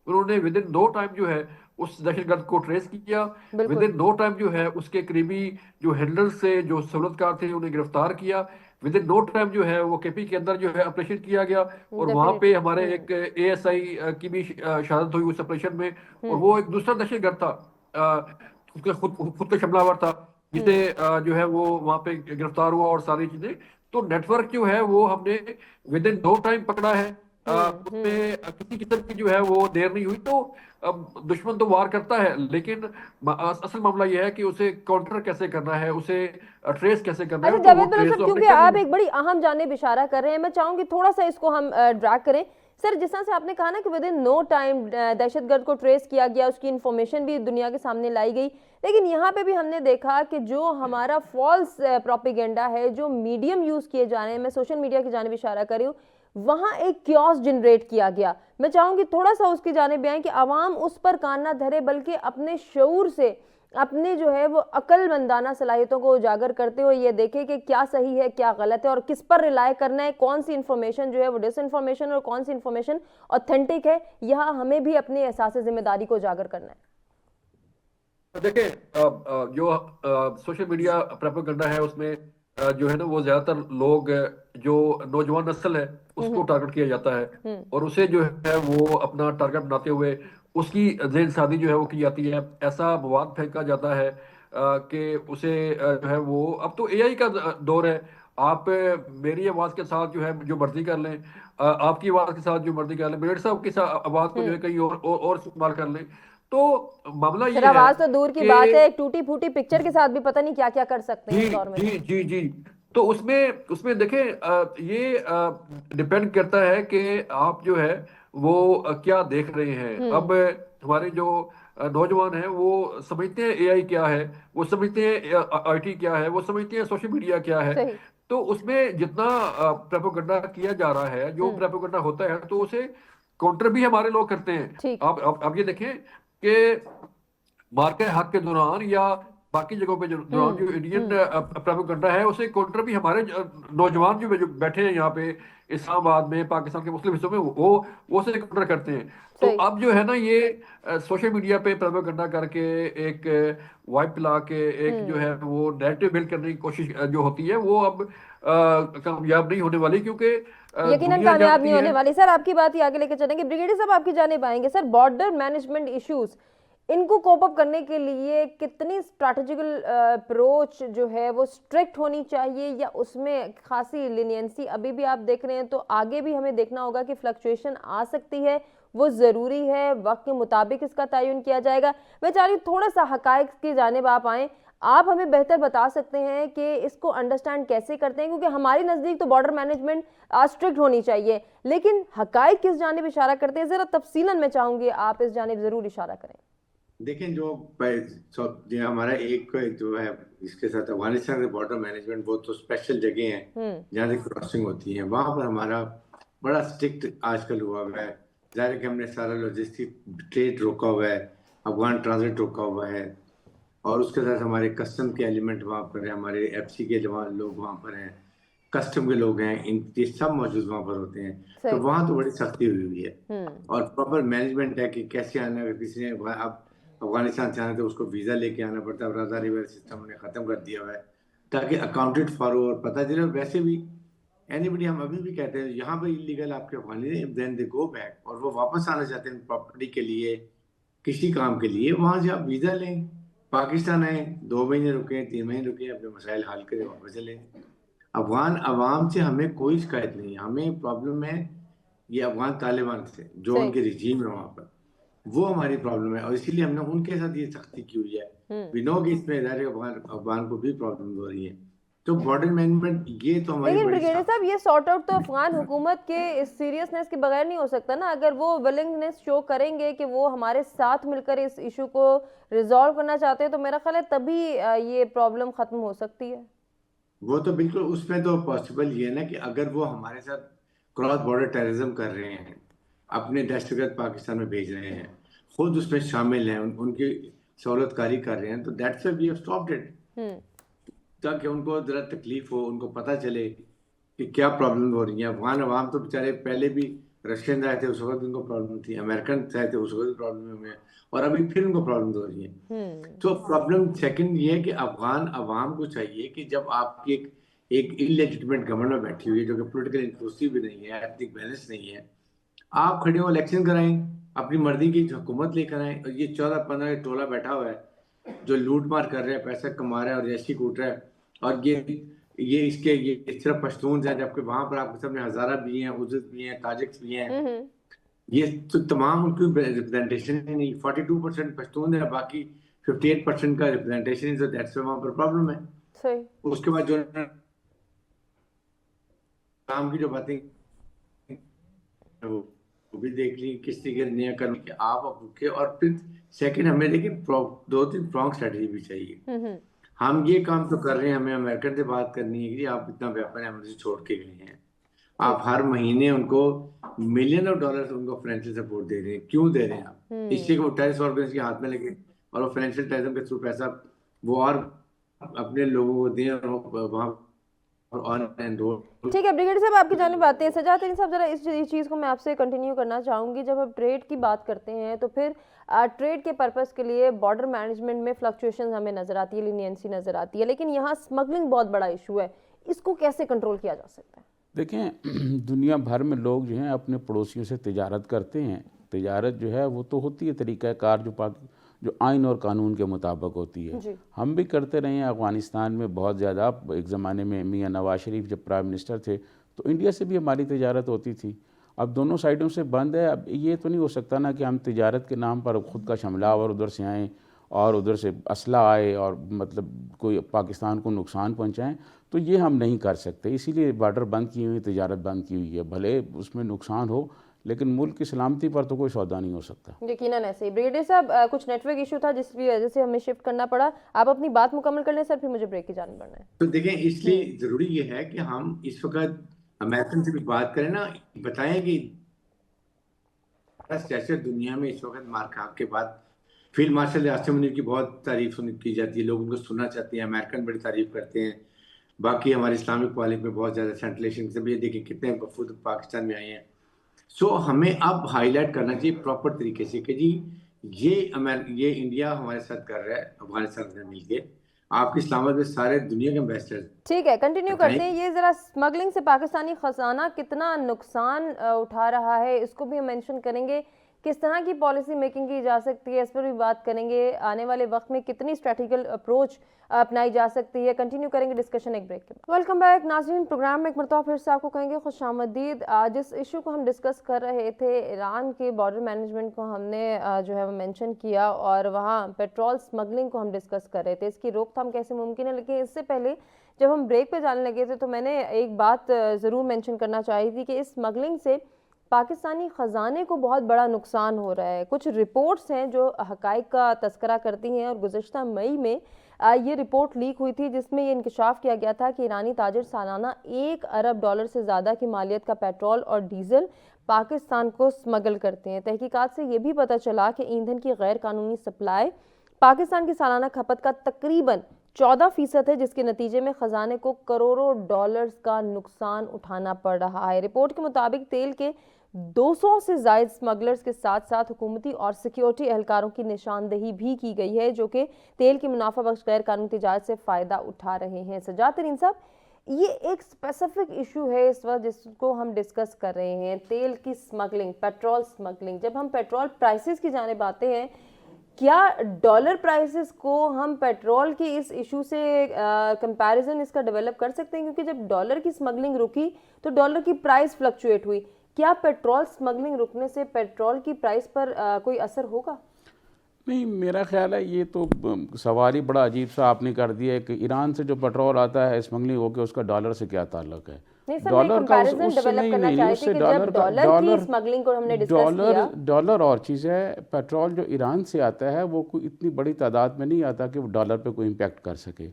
उन्होंने विद इन नो टाइम जो है उस दहशतगर्द को ट्रेस किया। विद बिल्कुल। इन नो टाइम जो है उसके करीबी जो हैंडलर्स से जो सहूलतकार थे उन्हें गिरफ्तार किया। विद इन नो टाइम जो है वो केपी के अंदर जो है ऑपरेशन किया गया, और वहां पे डेफिनेटली। हमारे एक एएसआई की भी शहादत हुई उस ऑपरेशन में। और वो एक दूसरा दहशतगर्द था, उसका खुद का हमलावर था, जिसे जो है वो वहां पे गिरफ्तार हुआ और सारी चीजें। तो नेटवर्क जो है वो हमने विद इन नो टाइम पकड़ा है। उसमें किसी किस्म की जो है वो देर नहीं हुई। तो अब दुश्मन तो वार करता है, लेकिन असल मामला यह है कि उसे काउंटर कैसे करना है, उसे ट्रेस कैसे करना अच्छा है। तो वो जावेद बलूच ट्रेस साहब, तो हमने क्योंकि कर आप ली। एक बड़ी अहम जानिब इशारा कर रहे हैं, मैं चाहूंगी थोड़ा सा इसको हम ड्रैग करें। सर, जिस तरह से आपने कहा ना कि विद इन नो टाइम दहशतगर्द को ट्रेस किया गया, उसकी इंफॉर्मेशन भी दुनिया के सामने लाई गई, लेकिन यहाँ पे भी हमने देखा कि जो हमारा फॉल्स प्रोपेगेंडा है, जो मीडियम यूज किए जा रहे हैं, मैं सोशल मीडिया की जानिब इशारा कर रही हूँ, वहां एक क्योस जनरेट किया गया। मैं चाहूंगी थोड़ा सा उसकी जानिब आए कि आवाम उस पर कान ना धरे, बल्कि अपने शऊर से, अपने जो है वो अक्लमंदाना सलाहियतों को उजागर करते हुए ये देखे कि क्या सही है, क्या गलत है, और किस पर रिलाय करना है, कौन सी इंफॉर्मेशन जो है वो डिसइंफॉर्मेशन और कौन सी इंफॉर्मेशन ऑथेंटिक है। यहाँ हमें भी अपने एहसास जिम्मेदारी को उजागर करना है। देखिए, जो सोशल मीडिया प्रोपेगेंडा है उसमें जो है ना वो ज्यादातर लोग जो नौजवान नस्ल है उसको टारगेट किया जाता है, और उसे जो है वो अपना टारगेट बनाते हुए उसकी जेन शादी जो है वो की जाती है। ऐसा मवाद फेंका जाता है कि उसे जो है वो, अब तो एआई का दौर है। आप मेरी आवाज के साथ जो है जो मर्जी कर लें, आपकी आवाज के साथ जो मर्जी कर लें, मेरे साहब की आवाज को जो है कहीं और इस्तेमाल कर लें। तो मामला सर, ये है आवाज तो दूर की कि बात है, एक टूटी फूटी पिक्चर के साथ भी पता नहीं क्या क्या कर सकते हैं जी इस दौर में। जी जी जी। तो उसमें उसमें देखें, ये डिपेंड करता है कि आप जो है वो क्या देख रहे हैं। अब हमारे जो नौजवान हैं वो समझते हैं एआई क्या है, वो समझते हैं आईटी क्या है, वो समझते हैं सोशल मीडिया क्या है। सही। तो उसमें जितना प्रोपेगेंडा किया जा रहा है, जो प्रोपेगेंडा होता है, तो उसे काउंटर भी हमारे लोग करते हैं। ठीक। आप ये देखें कि मार्के हक के दौरान या बाकी जगहों पे जो दौरान जो इंडियन प्रोपेगेंडा है, उसे काउंटर भी हमारे नौजवान जो बैठे हैं यहाँ पे इस्लामाबाद में, पाकिस्तान के मुस्लिम हिस्सों में, वो उसे काउंटर करते हैं। तो सही। अब जो है ना, ये सोशल मीडिया पे प्रोपेगेंडा करके एक वाइब पिला के एक जो है वो नैरेटिव बिल्ड करने की कोशिश जो होती है, वो अब कामयाब नहीं होने वाली, क्योंकि यकीनन दुनिया कामयाब नहीं जानती होने है। वाली। सर आपकी बात ही आगे लेके चलेंगे। ब्रिगेडियर साहब आपकी जानिब आएंगे। सर बॉर्डर मैनेजमेंट इश्यूज, इनको कोप अप करने के लिए कितनी स्ट्रैटेजिकल अप्रोच जो है वो स्ट्रिक्ट होनी चाहिए, या उसमें खासी लिनियंसी अभी भी आप देख रहे हैं? तो आगे भी हमें देखना होगा कि फ्लक्चुएशन आ सकती है, वो ज़रूरी है, वक्त के मुताबिक इसका तयन किया जाएगा। मैं चाह रही हूँ थोड़ा सा हकाइक की जानिब आप आएँ, आप हमें बेहतर बता सकते हैं कि इसको अंडरस्टैंड कैसे करते हैं, क्योंकि हमारे नज़दीक तो बॉर्डर मैनेजमेंट स्ट्रिक्ट होनी चाहिए, लेकिन हकाइक किस जानिब इशारा करते हैं? ज़रा तफसीलन मैं चाहूँगी आप इस जानिब ज़रूर इशारा करें। देखें, जो हमारा एक जो है इसके साथ अफगानिस्तान के बॉर्डर मैनेजमेंट, वो तो स्पेशल जगह हैं जहाँ से क्रॉसिंग होती है, वहाँ पर हमारा बड़ा स्ट्रिक्ट आजकल हुआ है। ज़ाहिर है कि हमने सारा लॉजिस्टिक ट्रेड रोका हुआ है, अफगान ट्रांजिट रोका हुआ है, और उसके साथ हमारे कस्टम के एलिमेंट वहाँ पर है, हमारे एफसी के लोग वहाँ पर हैं, कस्टम के लोग हैं, ये सब मौजूद वहाँ पर होते हैं। तो वहाँ तो बड़ी सख्ती हुई हुई है, और प्रॉपर मैनेजमेंट है कि कैसे आना है। किसी ने अब अफगानिस्तान से आना तो उसको वीज़ा लेके आना पड़ता है, ब्राज़ार रिवर सिस्टम ने ख़त्म कर दिया हुआ है ताकि अकाउंटेड फॉर हो और पता चले। और वैसे भी एनीबडी, हम अभी भी कहते हैं यहाँ पे इलीगल आपके अफगानी हैं, देन दे गो बैक, और वो वापस आना चाहते हैं प्रॉपर्टी के लिए, किसी काम के लिए, वहाँ से आप वीज़ा लें, पाकिस्तान आए, 2 महीने रुके, 3 महीने रुके, अपने मसाइल हल करें, वापस चले। अफगान अवाम से हमें कोई शिकायत नहीं है, हमें प्रॉब्लम है ये अफगान तालिबान से, जो सही। उनके रिजीम है वहाँ पर, वो हमारी प्रॉब्लम है, और इसीलिए हमने उनके साथ ये सख्ती की हुई है। वी नो कि इसमें अफगान को भी प्रॉब्लम हो रही है। तो बॉर्डर मैनेजमेंट ये तो हमारी लेकिन बड़ी ब्रिगेडियर साहब, ये सॉर्ट आउट तो अफगान हुकूमत के इस सीरियसनेस के बगैर नहीं हो सकता ना। अगर वो विलिंगनेस शो करेंगे कि वो हमारे साथ मिलकर इस इशू को रिजॉल्व करना चाहते हैं, तो मेरा ख्याल है तभी ये प्रॉब्लम खत्म हो सकती है। वो तो बिल्कुल, उसमें तो पॉसिबल ये है ना कि अगर वो हमारे साथ क्रॉस बॉर्डर टेररिज्म कर रहे हैं, अपने दहशतगर्द पाकिस्तान में भेज रहे हैं, खुद उसमें शामिल हैं, उनकी सहूलतकारी कर रहे हैं, तो that's why we have stopped it, ताकि उनको ज़रा तकलीफ हो, उनको पता चले कि क्या प्रॉब्लम हो रही है। अफगान अवाम तो बेचारे पहले भी, रशियन आए थे उस वक्त उनको प्रॉब्लम थी, अमेरिकन आए थे उस वक्त प्रॉब्लम हुई है, और अभी फिर उनको प्रॉब्लम हो रही है। तो प्रॉब्लम सेकंड ये है कि अफगान अवाम को चाहिए कि जब आपकी एक इलेजिटिमेट गवर्नमेंट बैठी हुई है, जो कि पोलिटिकल इंक्लूसिव भी नहीं है, एथनिक बैलेंस नहीं है, आप खड़े हो, इलेक्शन कराएं, अपनी मर्जी की हुकूमत लेकर आए। और ये 14-15 टोला बैठा हुआ है जो लूट मार कर रहा है, पैसा कमा रहा है और जैसी कूट रहा है, और ये इस तरह पश्तून है, जबकि वहां पर आपके सामने हजारा भी हैं, उज़्ज़त भी हैं, ताजिक्स भी हैं। ये तो तमाम उनकी रिप्रेजेंटेशन ही नहीं, 42% पश्तून है, बाकी 58% का रिप्रेजेंटेशन है, तो दैट्स वहां पर प्रॉब्लम है। सही। उसके बाद जो काम की जो बातें वो भी देख ली किस तरीके से नया करने के आप रुके। और फिर सेकंड, हमें देखिए 2-3 प्रॉन्ग स्ट्रेटजी भी चाहिए। हम ये काम तो कर रहे हैं, हमें अमेरिकन से बात करनी है कि आप इतना व्यापार हमसे छोड़ के गए हैं, आप हर महीने उनको मिलियन ऑफ डॉलर उनको फाइनेंशियल सपोर्ट दे रहे हैं, क्यों दे रहे हैं आप? इसलिए कि वो टेररिस्ट ऑर्गेनाइजेशन के हाथ में लगे और वो फाइनेंशियल टेररिज्म के थ्रू पैसा वो और अपने लोगों को दें, और वहाँ ठीक है ब्रिगेडियर साहब, आपकी जानिब आते हैं। सजात अली साहब, जरा इस चीज़ को मैं आपसे कंटिन्यू करना चाहूँगी। जब हम ट्रेड की बात करते हैं तो फिर ट्रेड के पर्पस के लिए बॉर्डर मैनेजमेंट में फ्लक्चुएशन हमें नज़र आती है, लीनियंसी नज़र आती है, लेकिन यहाँ स्मगलिंग बहुत बड़ा इशू है, इसको कैसे कंट्रोल किया जा सकता है? देखें, दुनिया भर में लोग जो हैं अपने पड़ोसियों से तिजारत करते हैं। तिजारत जो है वो तो होती है तरीक़ाकार जो आइन और कानून के मुताबिक होती है। हम भी करते रहे हैं अफ़गानिस्तान में बहुत ज़्यादा। एक ज़माने में मियाँ नवाज शरीफ जब प्राइम मिनिस्टर थे तो इंडिया से भी हमारी तिजारत होती थी। अब दोनों साइडों से बंद है। अब ये तो नहीं हो सकता ना कि हम तिजारत के नाम पर ख़ुद का शमलावर उधर से आएँ और उधर से असला आए और मतलब कोई पाकिस्तान को नुकसान पहुँचाएँ, तो ये हम नहीं कर सकते। इसीलिए बॉर्डर बंद की हुई, तिजारत बंद की हुई है। भले उसमें नुकसान हो, लेकिन मुल्क की सलामती पर तो कोई सौदा नहीं हो सकता। यकीनन ऐसे ही। ब्रिगेडियर साहब, कुछ नेटवर्क इशू था जिसकी वजह से हमें शिफ्ट करना पड़ा। आप अपनी बात मुकम्मल कर लें सर, फिर मुझे ब्रेक की जाने पड़ना है। तो देखें, इसलिए जरूरी ये है कि हम इस वक्त अमेरिकन से भी बात करें ना, बताएं कि सियासत दुनिया में इस वक्त मार्क के बाद फील्ड मार्शल आसिम मुनीर की बहुत तारीफ की जाती है, लोग उनको सुनना चाहते हैं, अमेरिकन बड़ी तारीफ करते हैं। बाकी हमारे इस्लामिक कॉलेज में बहुत ज़्यादा सेंट्रलेशन से भी देखिए कितने वफूद पाकिस्तान में आए हैं। सो हमें अब हाईलाइट करना चाहिए प्रॉपर तरीके से कि जी ये इंडिया हमारे साथ कर रहा है, अफगानिस्तान से मिलके आपकी इस्लामाबाद में सारे दुनिया के एम्बेसडर। ठीक है, कंटिन्यू करते हैं। ये ज़रा स्मगलिंग से पाकिस्तानी खजाना कितना नुकसान उठा रहा है, इसको भी हम मेंशन करेंगे। किस तरह की पॉलिसी मेकिंग की जा सकती है, इस पर भी बात करेंगे। आने वाले वक्त में कितनी स्ट्रेटेजिकल अप्रोच अपनाई जा सकती है, कंटिन्यू करेंगे डिस्कशन एक ब्रेक के बाद। वेलकम बैक नाज़रीन, प्रोग्राम में एक मरतबा फिर से आपको कहेंगे खुशामदीद। जिस इशू को हम डिस्कस कर रहे थे, ईरान के बॉर्डर मैनेजमेंट को हमने जो है वो मेंशन किया और वहाँ पेट्रोल स्मगलिंग को हम डिस्कस कर रहे थे, इसकी रोकथाम कैसे मुमकिन है। लेकिन इससे पहले जब हम ब्रेक पे जाने लगे थे तो मैंने एक बात ज़रूर मेंशन करना चाही थी कि इस स्मगलिंग से पाकिस्तानी ख़जाने को बहुत बड़ा नुकसान हो रहा है। कुछ रिपोर्ट्स हैं जो हक़ाइक़ का तस्करा करती हैं और गुज़श्ता मई में ये रिपोर्ट लीक हुई थी जिसमें ये इंकशाफ किया गया था कि ईरानी ताजिर सालाना $1 अरब से ज़्यादा की मालियत का पेट्रोल और डीज़ल पाकिस्तान को स्मगल करते हैं। तहकीकात से ये भी पता चला कि ईंधन की गैर कानूनी सप्लाई पाकिस्तान की सालाना खपत का तकरीबन 14% है, जिसके नतीजे में खजाने को करोड़ों डॉलर्स का नुकसान उठाना पड़ रहा है। रिपोर्ट के मुताबिक तेल के 200 से ज़ायद स्मगलर्स के साथ साथ हुकूमती और सिक्योरिटी एहलकारों की निशानदेही भी की गई है जो कि तेल की मुनाफा बख्श गैर कानूनी तिजारत से फ़ायदा उठा रहे हैं। सजाद तरीन साहब, ये एक स्पेसिफिक इशू है इस वक्त जिसको हम डिस्कस कर रहे हैं, तेल की स्मगलिंग, पेट्रोल स्मगलिंग। जब हम पेट्रोल प्राइसेस की जानिब आते हैं, क्या डॉलर प्राइसेस को हम पेट्रोल के इस इशू से कंपैरिजन इसका डेवलप कर सकते हैं? क्योंकि जब डॉलर की स्मगलिंग रुकी तो डॉलर की प्राइस फ्लक्चुएट हुई। क्या पेट्रोल स्मगलिंग रुकने से पेट्रोल की प्राइस पर कोई असर होगा? नहीं, मेरा ख्याल है ये तो सवाल ही बड़ा अजीब सा आपने कर दिया है कि ईरान से जो पेट्रोल आता है स्मगलिंग होकर उसका डॉलर से क्या ताल्लुक है। डॉलर का उससे नहीं, उससे डॉलर की स्मगलिंग को हमने डिस्कस किया। डॉलर और चीज़ है, पेट्रोल जो ईरान से आता है वो कोई इतनी बड़ी तादाद में नहीं आता कि वो डॉलर पे कोई इम्पैक्ट कर सके।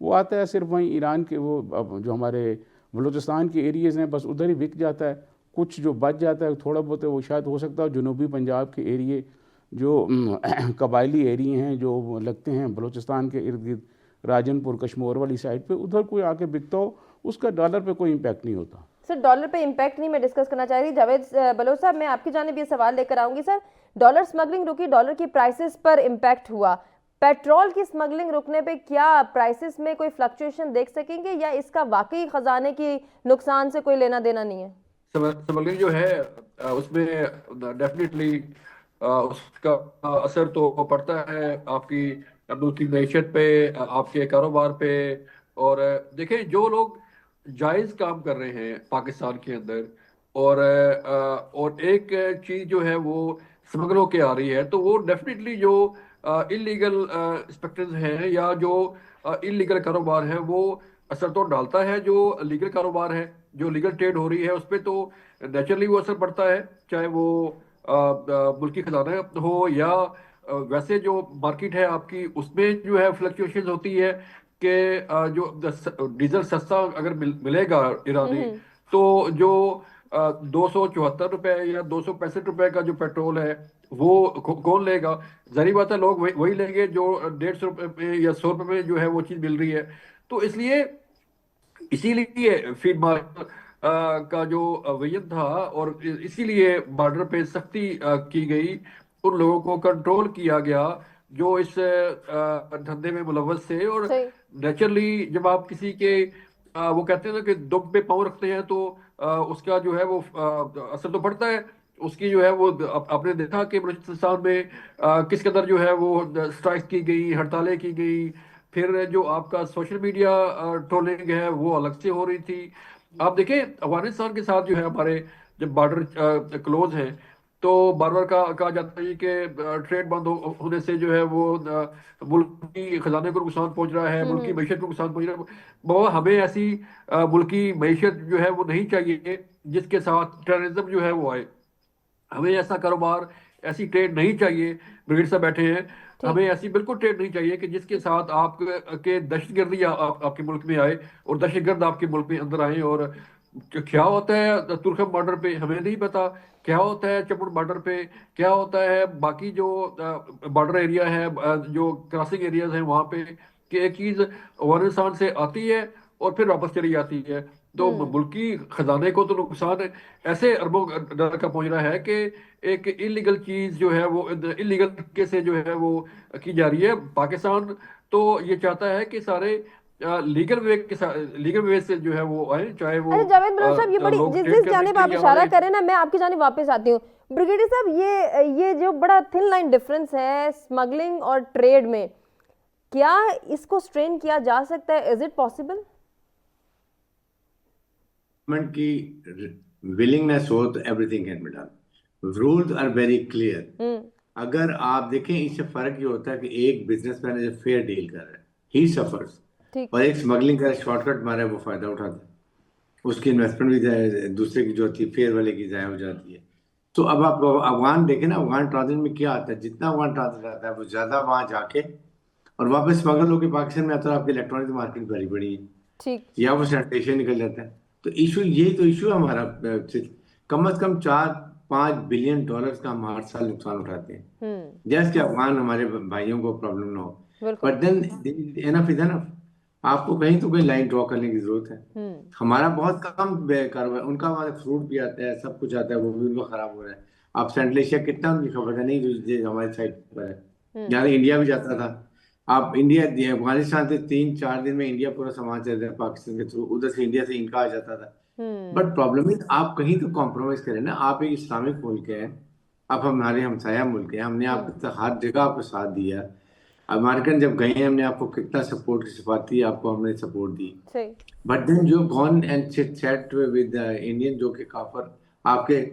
वो आता है सिर्फ वहीं ईरान के वो जो हमारे बलूचिस्तान के एरियाज़ हैं बस उधर ही बिक जाता है। कुछ जो बच जाता है थोड़ा बहुत है वो शायद हो सकता है जनूबी पंजाब के एरिए जो कबायली एरिए हैं जो लगते हैं बलूचिस्तान के इर्द गिर्द, राजनपुर कश्मीर वाली साइड पे, उधर कोई आके बिकता हो उसका डॉलर पे कोई इम्पैक्ट नहीं होता। सर डॉलर पे इम्पैक्ट नहीं मैं डिस्कस करना चाह रही। जावेद बलोच साहब, मैं आपकी जानिब ये सवाल लेकर आऊंगी। सर, डॉलर स्मगलिंग रुकी, डॉलर की प्राइसेस पर इम्पैक्ट हुआ, पेट्रोल की स्मगलिंग रुकने पे क्या प्राइसेस में कोई फ्लक्चुएशन देख सकेंगे या इसका वाकई खजाने की नुकसान से कोई लेना देना नहीं है? स्मगलिंग जो है उसमें डेफिनेटली उसका असर तो पड़ता है आपकी मुल्क की मैशत पे, आपके कारोबार पे। और देखें, जो लोग जायज़ काम कर रहे हैं पाकिस्तान के अंदर और एक चीज़ जो है वो स्मगल होके आ रही है, तो वो डेफिनेटली जो इलीगल स्पेक्ट्रस हैं या जो इलीगल कारोबार है वो असर तो डालता है। जो लीगल कारोबार है, जो लीगल ट्रेड हो रही है, उस पर तो नेचुरली वो असर पड़ता है, चाहे वो मुल्की खजाना हो या वैसे जो मार्केट है आपकी उसमें जो है फ्लक्चुएशन होती है कि जो डीजल सस्ता अगर मिलेगा ईरानी, तो जो 274 रुपए या 265 रुपए का जो पेट्रोल है वो कौन लेगा? जाहिर बात है लोग वही लेंगे जो 150 रुपए में या 100 रुपए में जो है वो चीज़ मिल रही है। तो इसीलिए फीड मार्केट का जो विजन था और इसीलिए बॉर्डर पे सख्ती की गई, उन लोगों को कंट्रोल किया गया जो इस धंधे में मुलव्वस थे। और नेचुरली जब आप किसी के वो कहते हैं ना कि दुम पे पाँव रखते हैं तो उसका जो है वो असर तो पड़ता है। उसकी जो है वो आपने देखा कि बलूचिस्तान में किस कदर जो है वो स्ट्राइक की गई, हड़तालें की गई, फिर जो आपका सोशल मीडिया ट्रोलिंग है वो अलग से हो रही थी। आप देखें अफगानिस्तान के साथ जो है हमारे जब बॉर्डर क्लोज है तो बार बार कहा जाता है कि ट्रेड बंद होने से जो है वो मुल्क की खजाने को नुकसान पहुंच रहा है, मुल्क की मैशत को नुकसान पहुंच रहा है। बाबा, हमें ऐसी मुल्क की मैशत जो है वो नहीं चाहिए जिसके साथ टेररिज्म जो है वो आए। हमें ऐसा कारोबार, ऐसी ट्रेड नहीं चाहिए। ब्रिगेड साहब बैठे हैं, हमें ऐसी बिल्कुल ट्रेड नहीं चाहिए कि जिसके साथ आप के दहशतगर्दी आपके मुल्क में आए और दहशतगर्द आपके मुल्क में अंदर आए। और क्या होता है तुर्खम बॉर्डर पे हमें नहीं पता, क्या होता है चपुर बॉर्डर पे, क्या होता है बाकी जो बॉर्डर एरिया है, जो क्रॉसिंग एरियाज हैं वहाँ पे, कि एक चीज़ अफगानिस्तान से आती है और फिर वापस चली जाती है। तो मुल्की खजाने को तो नुकसान ऐसे अरबों डॉलर का पहुंच रहा है कि एक इलीगल चीज जो है वो इलीगल तरीके से जो है वो की जा रही है। पाकिस्तान तो ये चाहता है कि सारे लीगल वे से जो है वो आए, चाहे वो अच्छा जावेद बलोच साहब, ये बड़ी लोग जिस ट्रेड जिस करने जानिब के आप लिए इशारा हमारे। कर रहे हैं ना, मैं आपकी जानिब वापस आती हूँ। ब्रिगेडियर साहब, ये जो बड़ा थिन लाइन डिफरेंस है स्मगलिंग और ट्रेड में, क्या इसको स्ट्रेन किया जा सकता है? Is it possible? गवर्नमेंट की विलिंगनेस हो तो everything can be done. Rules are very clear. अगर आप देखें, इससे फर्क ये होता है कि एक बिजनेसमैन है जो फेयर डील कर रहा है, ही सफर्स, ठीक। और एक स्मगलिंग का शॉर्टकट मारा है, वो फायदा उठाता है। उसकी इन्वेस्टमेंट भी दूसरे की जो होती है फेयर वाले की जाया हो जाती है। तो अब आप अफगान देखें ना, अफगान ट्रांजिट में क्या आता है, जितना अफगान ट्रांजिट आता है वो ज्यादा वहां जाके और वापस स्मगल होकर पाकिस्तान में आता है। आपकी इलेक्ट्रॉनिक मार्केट बड़ी बड़ी है, ठीक। या वो सैनिटेशन निकल जाता है। तो इशू यही तो इशू है हमारा। कम से कम 4-5 बिलियन डॉलर्स का हम हर साल नुकसान उठाते हैं, जैसे कि अफगान हमारे भाइयों को प्रॉब्लम ना हो। बिल्कुल। But than enough is enough. आपको कहीं तो कोई लाइन ड्रॉ करने की जरूरत है। हमारा बहुत कम कारोबार, उनका हमारे फ्रूट भी आता है, सब कुछ आता है, वो भी उनका खराब हो रहा है। आप सेंट्रल एशिया कितना उनकी खबर है नहीं, जो हमारे साइड पर है। यहाँ इंडिया भी जाता था। आप इंडिया अफगानिस्तान से 3-4 दिन में इंडिया पूरा सामान चल रहा है पाकिस्तान के थ्रू, उधर से इंडिया से इनका आ जाता था। बट प्रॉब्लम इज आप कहीं तो कॉम्प्रोमाइज करें ना। आप एक इस्लामिक मुल्क है, आप हमारे हमसाया मुल्क है, हमने आपको हर जगह आपको साथ दिया। अमेरिकन जब गए हमने आपको कितना सपोर्ट की सिफाती आपको हमने सपोर्ट दी। सही। बट देन जो gone and chat with Indian जो कि काफर आपके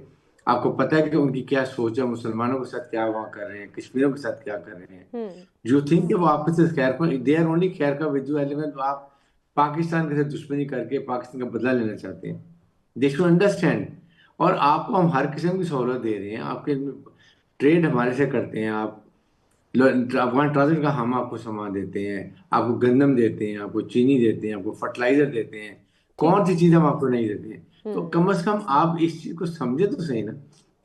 आपको पता है कि उनकी क्या सोच है, मुसलमानों के साथ क्या वहाँ कर रहे हैं, कश्मीरियों के साथ क्या कर रहे हैं। जो थिंक वो आपस से खैर को दे आर ओनली खैर का विद एलिमेंट। आप पाकिस्तान के साथ दुश्मनी करके पाकिस्तान का बदला लेना चाहते हैं, दे शुड अंडरस्टैंड। और आपको हम हर किस्म की सहूलत दे रहे हैं, आपके ट्रेड हमारे से करते हैं आप। अफगान ट्रांजिट का हम आपको सामान देते हैं, आपको गंदम देते हैं, आपको चीनी देते हैं, आपको फर्टिलाइजर देते हैं। कौन सी चीज हम आपको नहीं देते हैं? तो कम से कम आप इस चीज को समझे तो सही ना।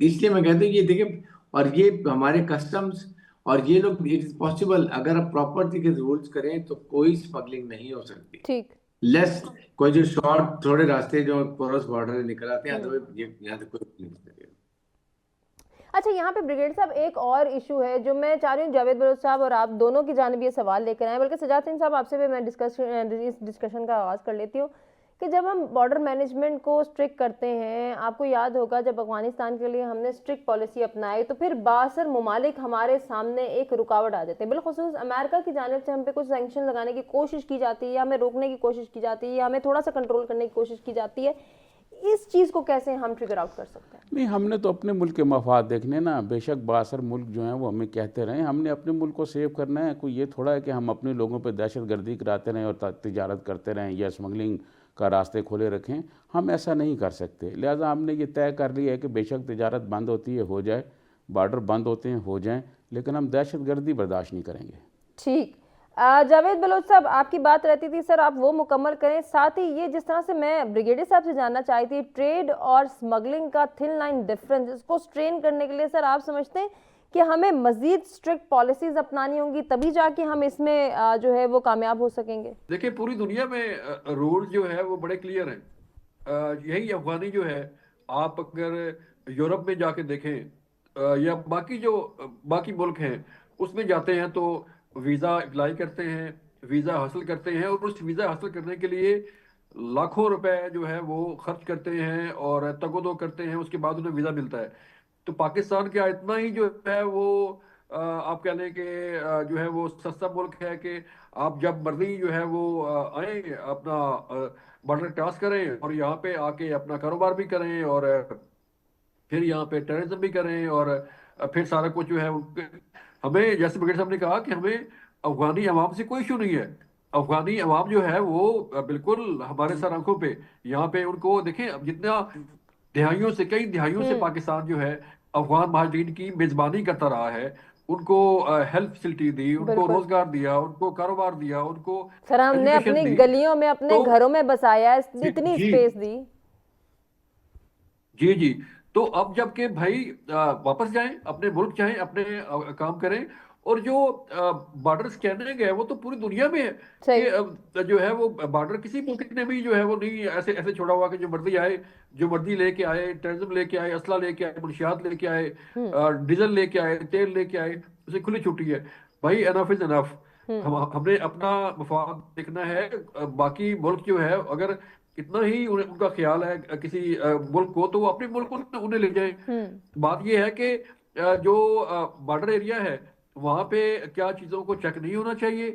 इसलिए मैं कहता हूँ ये देखिए, और ये हमारे कस्टम्स और ये लोग, इट इज पॉसिबल अगर आप प्रॉपर तरीके से रूल्स करें तो कोई स्मगलिंग नहीं हो सकती। ठीक। लेस कोई जो शॉर्ट थोड़े रास्ते जो पोरस बॉर्डर निकल आते हैं, तो ये यहाँ से कोई नहीं करेगा। अच्छा, यहाँ पे ब्रिगेड साहब एक और इशू है जो मैं चाह रही हूँ जावेद बलोच साहब और आप दोनों की जानिब ये सवाल लेकर आए, बल्कि सजाद सिंह साहब आपसे भी मैं इस डिस्कशन का आगाज़ कर लेती हूँ कि जब हम बॉर्डर मैनेजमेंट को स्ट्रिक्ट करते हैं, आपको याद होगा जब अफगानिस्तान के लिए हमने स्ट्रिक्ट पॉलिसी अपनाई तो फिर बासर ममालिक हमारे सामने एक रुकावट आ जाते हैं। बिलखुसूस अमेरिका की जानिब से हम पे कुछ सैंक्शन लगाने की कोशिश की जाती है, या हमें रोकने की कोशिश की जाती है, या हमें थोड़ा सा कंट्रोल करने की कोशिश की जाती है। इस चीज़ को कैसे हम ट्रिगर आउट कर सकते हैं? नहीं, हमने तो अपने मुल्क के मफाद देखने ना। बेशक बासर मुल्क जो हैं वो हमें कहते रहें, हमने अपने मुल्क को सेव करना है। कोई ये थोड़ा है कि हम अपने लोगों पे दहशत गर्दी कराते रहें और तिजारत करते रहें या स्मगलिंग का रास्ते खुले रखें। हम ऐसा नहीं कर सकते। लिहाजा हमने ये तय कर लिया है कि बेशक तिजारत बंद होती है हो जाए, बॉर्डर बंद होते हैं हो जाएँ, लेकिन हम दहशत गर्दी बर्दाश्त नहीं करेंगे। ठीक। जावेद बलोच साहब, आपकी बात रहती थी सर, आप वो मुकम्मल करें। साथ ही ये जिस तरह से मैं ब्रिगेडियर साहब से जानना चाहती थी, ट्रेड और स्मगलिंग का थिन लाइन डिफरेंस, इसको स्ट्रेन करने के लिए सर आप समझते हैं कि हमें मजीद स्ट्रिक्ट पॉलिसीज अपनानी होंगी तभी जाके हम इसमें जो है वो कामयाब हो सकेंगे? देखिए, पूरी दुनिया में रूल जो है वो बड़े क्लियर हैं। यही अफगानी जो है, आप अगर यूरोप में जाके देखें या बाकी मुल्क हैं उसमें जाते हैं तो वीज़ा अप्लाई करते हैं, वीज़ा हासिल करते हैं, और उस वीज़ा हासिल करने के लिए लाखों रुपए जो है वो खर्च करते हैं और तगोदो करते हैं, उसके बाद उन्हें वीज़ा मिलता है। तो पाकिस्तान क्या इतना ही जो है वो आप कह लें कि जो है वो सस्ता मुल्क है कि आप जब मर्जी जो है वो आए, अपना बॉर्डर क्रॉस करें और यहाँ पे आके अपना कारोबार भी करें और फिर यहाँ पे टेररिज्म भी करें और फिर सारा कुछ जो है हमें, जैसे ब्रिगेड साहब ने कहा कि हमें अफगानी अवाम से कोई इशू नहीं है। अफगानी अवाम जो है वो बिल्कुल हमारे सर आंखों पे यहाँ पे उनको देखें। अब जितना कई दिहाइयों से पाकिस्तान जो है अफगान महाजरीन की मेजबानी करता रहा है, उनको हेल्थ फैसिलिटी दी, उनको बिल्कुल रोजगार दिया, उनको कारोबार दिया, उनको सर, हमने एजुकेशन अपनी दी। गलियों में अपने तो घरों में बसाया, जी इतनी जी स्पेस दी। जी जी। तो अब जब के भाई वापस जाएं, अपने मुल्क जाएं, अपने काम करें। और जो बॉर्डर स्कैनिंग है वो तो पूरी दुनिया में है कि सही। जो है वो बॉर्डर किसी मुल्क ने भी जो है वो नहीं ऐसे ऐसे छोड़ा हुआ कि जो मर्जी आए, जो मर्जी लेके आए, टेररिज्म लेके आए, असला लेके आए, मुनशियात लेके आए, हम्म डीजल लेके आए, तेल लेके आए, उसे खुली छुट्टी है। भाई एनफ इज एनफ। हम्म हमने अपना मफाद देखना है। बाकी मुल्क जो है अगर इतना ही उनका ख्याल है किसी मुल्क को, तो वो अपने मुल्क को उन्हें ले जाए। हम्म बात ये है कि जो बॉर्डर एरिया है वहां पे क्या चीजों को चेक नहीं होना चाहिए।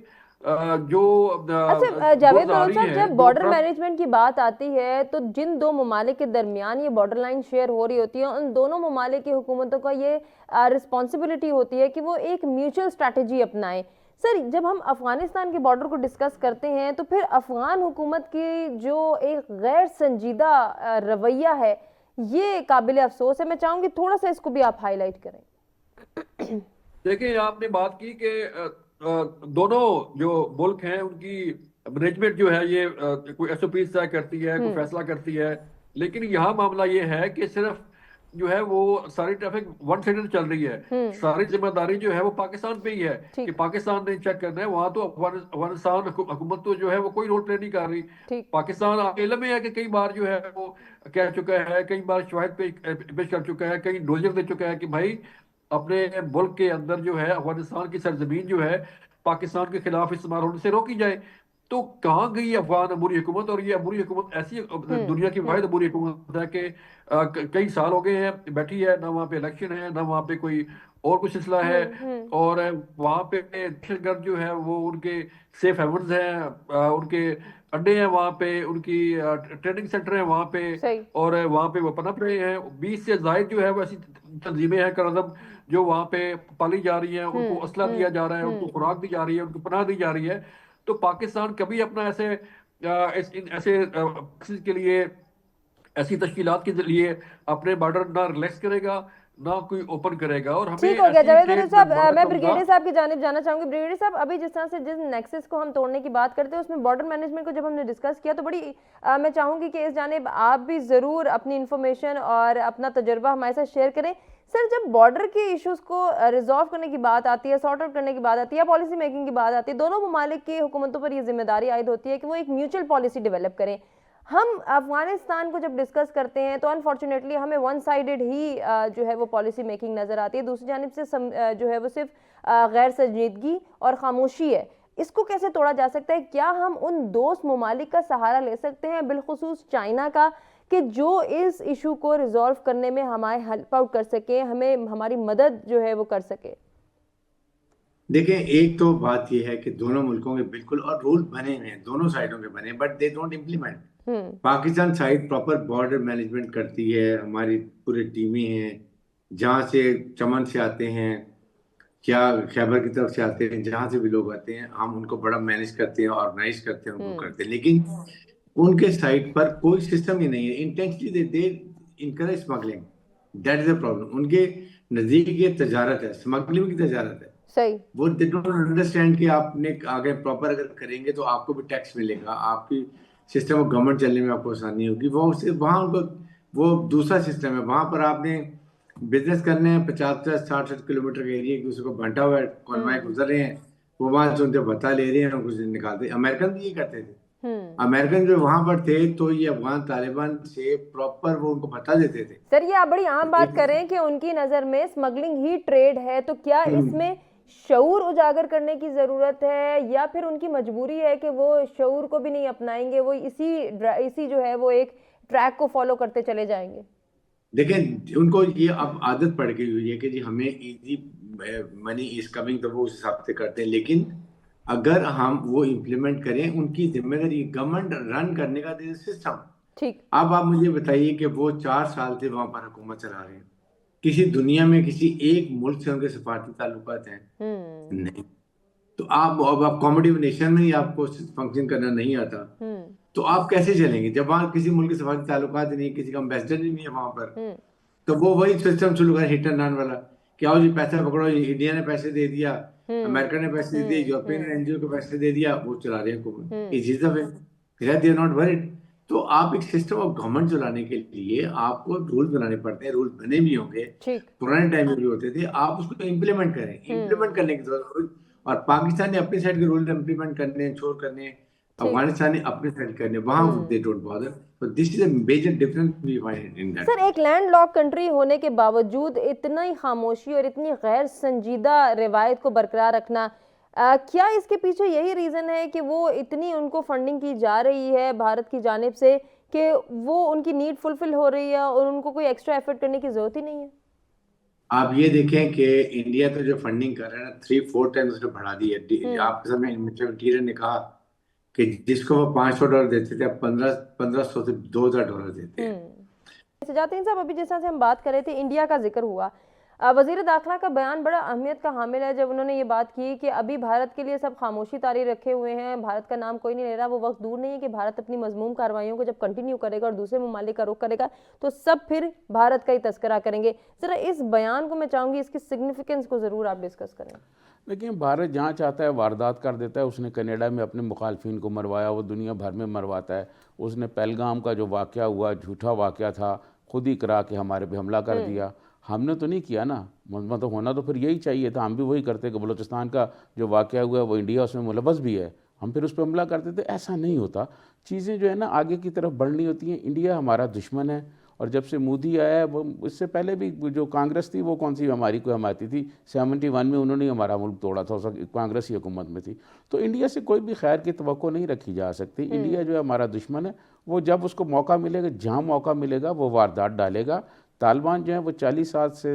जो अच्छा गुड्स जावेद आ बलोच रही साहब, हैं, जब जो बॉर्डर ट्रक। मैनेजमेंट की बात आती है तो जिन दो ममालिक के दरमियान ये बॉर्डर लाइन शेयर हो रही होती है, उन दोनों ममालिक की हुकूमतों का ये रिस्पॉन्सिबिलिटी होती है कि वो एक म्यूचुअल स्ट्रैटेजी अपनाएं। सर, जब हम अफगानिस्तान के बॉर्डर को डिस्कस करते हैं तो फिर अफगान हुकूमत की जो एक गैर संजीदा रवैया है, ये काबिल अफसोस है। मैं चाहूंगी थोड़ा सा इसको भी आप हाईलाइट करें। देखिए, आपने बात की कि दोनों जो मुल्क हैं उनकी मैनेजमेंट जो है ये कोई एसओपी तय करती है, कोई हम्म फैसला करती है। लेकिन यहाँ मामला ये है कि सिर्फ जो है वो सारी ट्रैफिक वन साइडेड चल रही है। हम्म सारी जिम्मेदारी जो है वो पाकिस्तान पे ही है कि ठीक पाकिस्तान ने चेक करना है। वहां तो अफगानिस्तान हुकूमत तो जो है वो कोई रोल प्ले नहीं कर रही। ठीक। पाकिस्तान इलम में है कि कई बार जो है वो कह चुका है, कई बार शवाहिद पेश कर चुका है, कई डोजर दे चुका है कि भाई अपने मुल्क के अंदर जो है अफगानिस्तान की सरजमीन जो है पाकिस्तान के खिलाफ इस्तेमाल होने से रोकी जाए। तो कहाँ गई अफगान अमूरी हुकूमत? और ये अमूरी हुकूमत ऐसी दुनिया की वाहिद अमूरी हुकूमत है कि कई साल हो गए हैं बैठी है, ना वहाँ पे इलेक्शन है, ना वहाँ पे कोई और कुछ सिलसिला है। हम्म और वहाँ पे दहशतगर्द जो है वो उनके सेफ हेवन्स हैं, उनके अड्डे हैं वहाँ पे, उनकी ट्रेनिंग सेंटर है वहाँ पे। सही। और वहाँ पे वो पनप रहे हैं। 20 से जायद जो है वो ऐसी तंजीमें हैं करदम जो वहाँ पे पाली जा रही हैं, उनको असला दिया जा रहा है, उनको खुराक दी जा रही है, उनको पनाह दी जा रही है। तो पाकिस्तान कभी अपना ऐसे ऐसे के लिए, ऐसी तश्कीलात के लिए अपने बॉर्डर ना रिलैक्स करेगा, ना कोई ओपन करेगा। और हमें ठीक हो गया ऐसी जावेद बलोच ट्रेड साहब, बड़ा मैं कम था। ब्रिगेडियर साहब की जानिब जाना चाहूंगी। ब्रिगेडियर साहब, अभी जिस तरह से जिस नेक्सस को हम तोड़ने की बात करते हैं उसमें बॉर्डर मैनेजमेंट को जब हमने डिस्कस किया तो बड़ी मैं चाहूंगी कि इस जानिब आप भी ज़रूर अपनी इन्फॉर्मेशन और अपना तजर्बा हमारे साथ शेयर करें। सर, जब बॉर्डर के इश्यूज को रिजॉल्व करने की बात आती है, सॉर्ट आउट करने की बात आती है, या पॉलिसी मेकिंग की बात आती है, दोनों ममालिक की हुकूमतों पर यह जिम्मेदारी आयद होती है कि वो एक म्यूचुअल पॉलिसी डेवलप करें। हम अफगानिस्तान को जब डिस्कस करते हैं तो अनफॉर्चुनेटली हमें वन साइडेड ही जो है वो पॉलिसी मेकिंग नज़र आती है। दूसरी जानिब से जो है वो सिर्फ गैर संजीदगी और खामोशी है। इसको कैसे तोड़ा जा सकता है? क्या हम उन दोस्त ममालिक का सहारा ले सकते हैं, बिलखुसूस चाइना का, कि जो इस इशू को रिजॉल्व करने में हमारे हेल्प आउट कर सके, हमें हमारी मदद जो है वो कर सके? देखें, एक तो बात यह है कि दोनों मुल्कों के बिल्कुल और रूल बने हुए हैं, दोनों साइडों के बने, but they don't implement. Pakistan side proper border management करती है, हमारी पूरी टीमें हैं, जहाँ से चमन से आते हैं, क्या खैबर की तरफ से आते हैं, जहाँ से भी लोग आते हैं, हम उनको बड़ा मैनेज करते हैं, ऑर्गेनाइज करते हैं, उनको करते हैं। लेकिन उनके साइड पर कोई सिस्टम ही नहीं है। Intentionally they encourage smuggling, that is the problem. उनके नजदीक ये तजारत है, स्मगलिंग की तजारत है। सही। वो दे डोंट अंडरस्टैंड कि आपने आगे प्रॉपर अगर करेंगे तो आपको भी टैक्स मिलेगा, आपकी सिस्टम ऑफ गवर्नमेंट चलने में आपको आसानी होगी। वो सिर्फ वहाँ उनको वो दूसरा सिस्टम है। वहाँ पर आपने बिजनेस करने हैं, 50-60 किलोमीटर के एरिया एक दूसरे को बांटा हुआ है, कौनवाए गुजर रहे हैं, वो वहाँ से उनसे बता ले रहे हैं और कुछ निकालते। अमेरिकन भी ये करते थे। अमेरिकन जो वहां पर थे तो ये अफगान तालिबान से प्रॉपर वो उनको बता देते थे। सर, ये आप बड़ी आम बात कर रहे हैं कि उनकी नज़र में स्मगलिंग ही ट्रेड है, तो क्या इसमें शऊर उजागर करने की ज़रूरत है, या फिर उनकी मजबूरी है कि वो शऊर को भी नहीं अपनाएंगे, वो इसी जो है वो एक ट्रैक को फॉलो करते चले जाएंगे? देखें, उनको ये अब आदत पड़ गई हुई है कि जी हमें इजी मनी इज कमिंग, तो वो उस हिसाब से करते हैं। लेकिन अगर हम वो इम्प्लीमेंट करें, उनकी जिम्मेदारी गवर्नमेंट रन करने का सिस्टम। ठीक। अब आप मुझे बताइए कि वो 4 साल से वहां पर हुकूमत चला रहे हैं, किसी दुनिया में किसी एक मुल्क से उनके सफारती ताल्लुकात हैं? नहीं। तो आप कॉम्पिटिटिव नेशन में ही आपको फंक्शन करना नहीं आता, तो आप कैसे चलेंगे जब वहां किसी मुल्क के सफारती ताल्लुकात नहीं, किसी का एम्बेसडर ही नहीं है वहां पर? तो वो वही सिस्टम शुरू कर हिट एंड रन वाला कि आओ जी पैसा पकड़ो, इंडिया ने पैसे दे दिया, अमेरिका ने पैसे दे दिए, यूरोपियन एनजीओ को पैसे दे दिया, वो चला रहे हैं इस चीज में दे आर नॉट वरीड। तो आप एक सिस्टम ऑफ गवर्नमेंट चलाने के लिए आपको रूल बनाने पड़ते हैं, रूल बने भी होंगे, पुराने टाइम में भी होते थे, आप उसको इम्प्लीमेंट करें, इम्प्लीमेंट करने की जरूरत। और पाकिस्तान ने अपनी साइड के रूल इम्प्लीमेंट करने, छोड़ करने, अफगानिस्तान ने अपने साइड करने, वहां दे डोंट बॉदर। तो this is a major difference we find in that. Sir, एक लैंड लॉक कंट्री होने के बावजूद इतना ही खामोशी और इतनी गैर संजीदा रिवायत को बरकरार रखना, क्या इसके पीछे यही रीजन है कि वो इतनी उनको फंडिंग की जा रही है भारत की जानिब से कि वो उनकी नीड फुलफिल हो रही है और उनको कोई एक्स्ट्रा एफर्ट करने की जरूरत ही नहीं है? आप ये देखें कि इंडिया तो जो फंडिंग कर रहा है ना 3-4 टाइम्स उसने बढ़ा दी है। आपके सामने मिनिस्टर इंटीरियर ने कहा कि जिसको वो $500 देते थे अब 1500 से $2000 देते हैं। सजातीन साहब, अभी जैसा से हम बात कर रहे थे, इंडिया का जिक्र हुआ, वजीर दाखिला का बयान बड़ा अहमियत का हामिल है जब उन्होंने ये बात की कि अभी भारत के लिए सब खामोशी तारी रखे हुए हैं, भारत का नाम कोई नहीं ले रहा। वो वक्त दूर नहीं है कि भारत अपनी मजमूम कार्रवाइयों को जब कंटिन्यू करेगा और दूसरे ममालिक का रुख करेगा तो सब फिर भारत का ही तस्करा करेंगे। जरा इस बयान को मैं चाहूँगी, इसकी सिग्निफिकेंस को ज़रूर आप डिस्कस करें। देखिए, भारत जहाँ चाहता है वारदात कर देता है। उसने कनाडा में अपने मुखालफिन को मरवाया, वो दुनिया भर में मरवाता है। उसने पहलगाम का जो वाक़या हुआ, झूठा वाक़या था, खुद ही करा के हमारे पे हमला कर दिया। हमने तो नहीं किया ना, मतलब होना तो फिर यही चाहिए था, हम भी वही करते कि बलूचिस्तान का जो वाक़या हुआ है वो इंडिया उसमें मुलव्वस भी है, हम फिर उस पर हमला करते थे। ऐसा नहीं होता। चीज़ें जो है ना आगे की तरफ बढ़नी होती हैं। इंडिया हमारा दुश्मन है और जब से मोदी आया है, वो इससे पहले भी जो कांग्रेस थी वो कौन सी हमारी कोई हमारी थी, 71 में उन्होंने हमारा मुल्क तोड़ा था, उस कांग्रेस की हुकूमत में थी। तो इंडिया से कोई भी खैर की तवक्को नहीं रखी जा सकती। इंडिया जो है हमारा दुश्मन है। वो जब उसको मौका मिलेगा, जहाँ मौका मिलेगा वो वारदात डालेगा। तालिबान जो है वो 40 साल से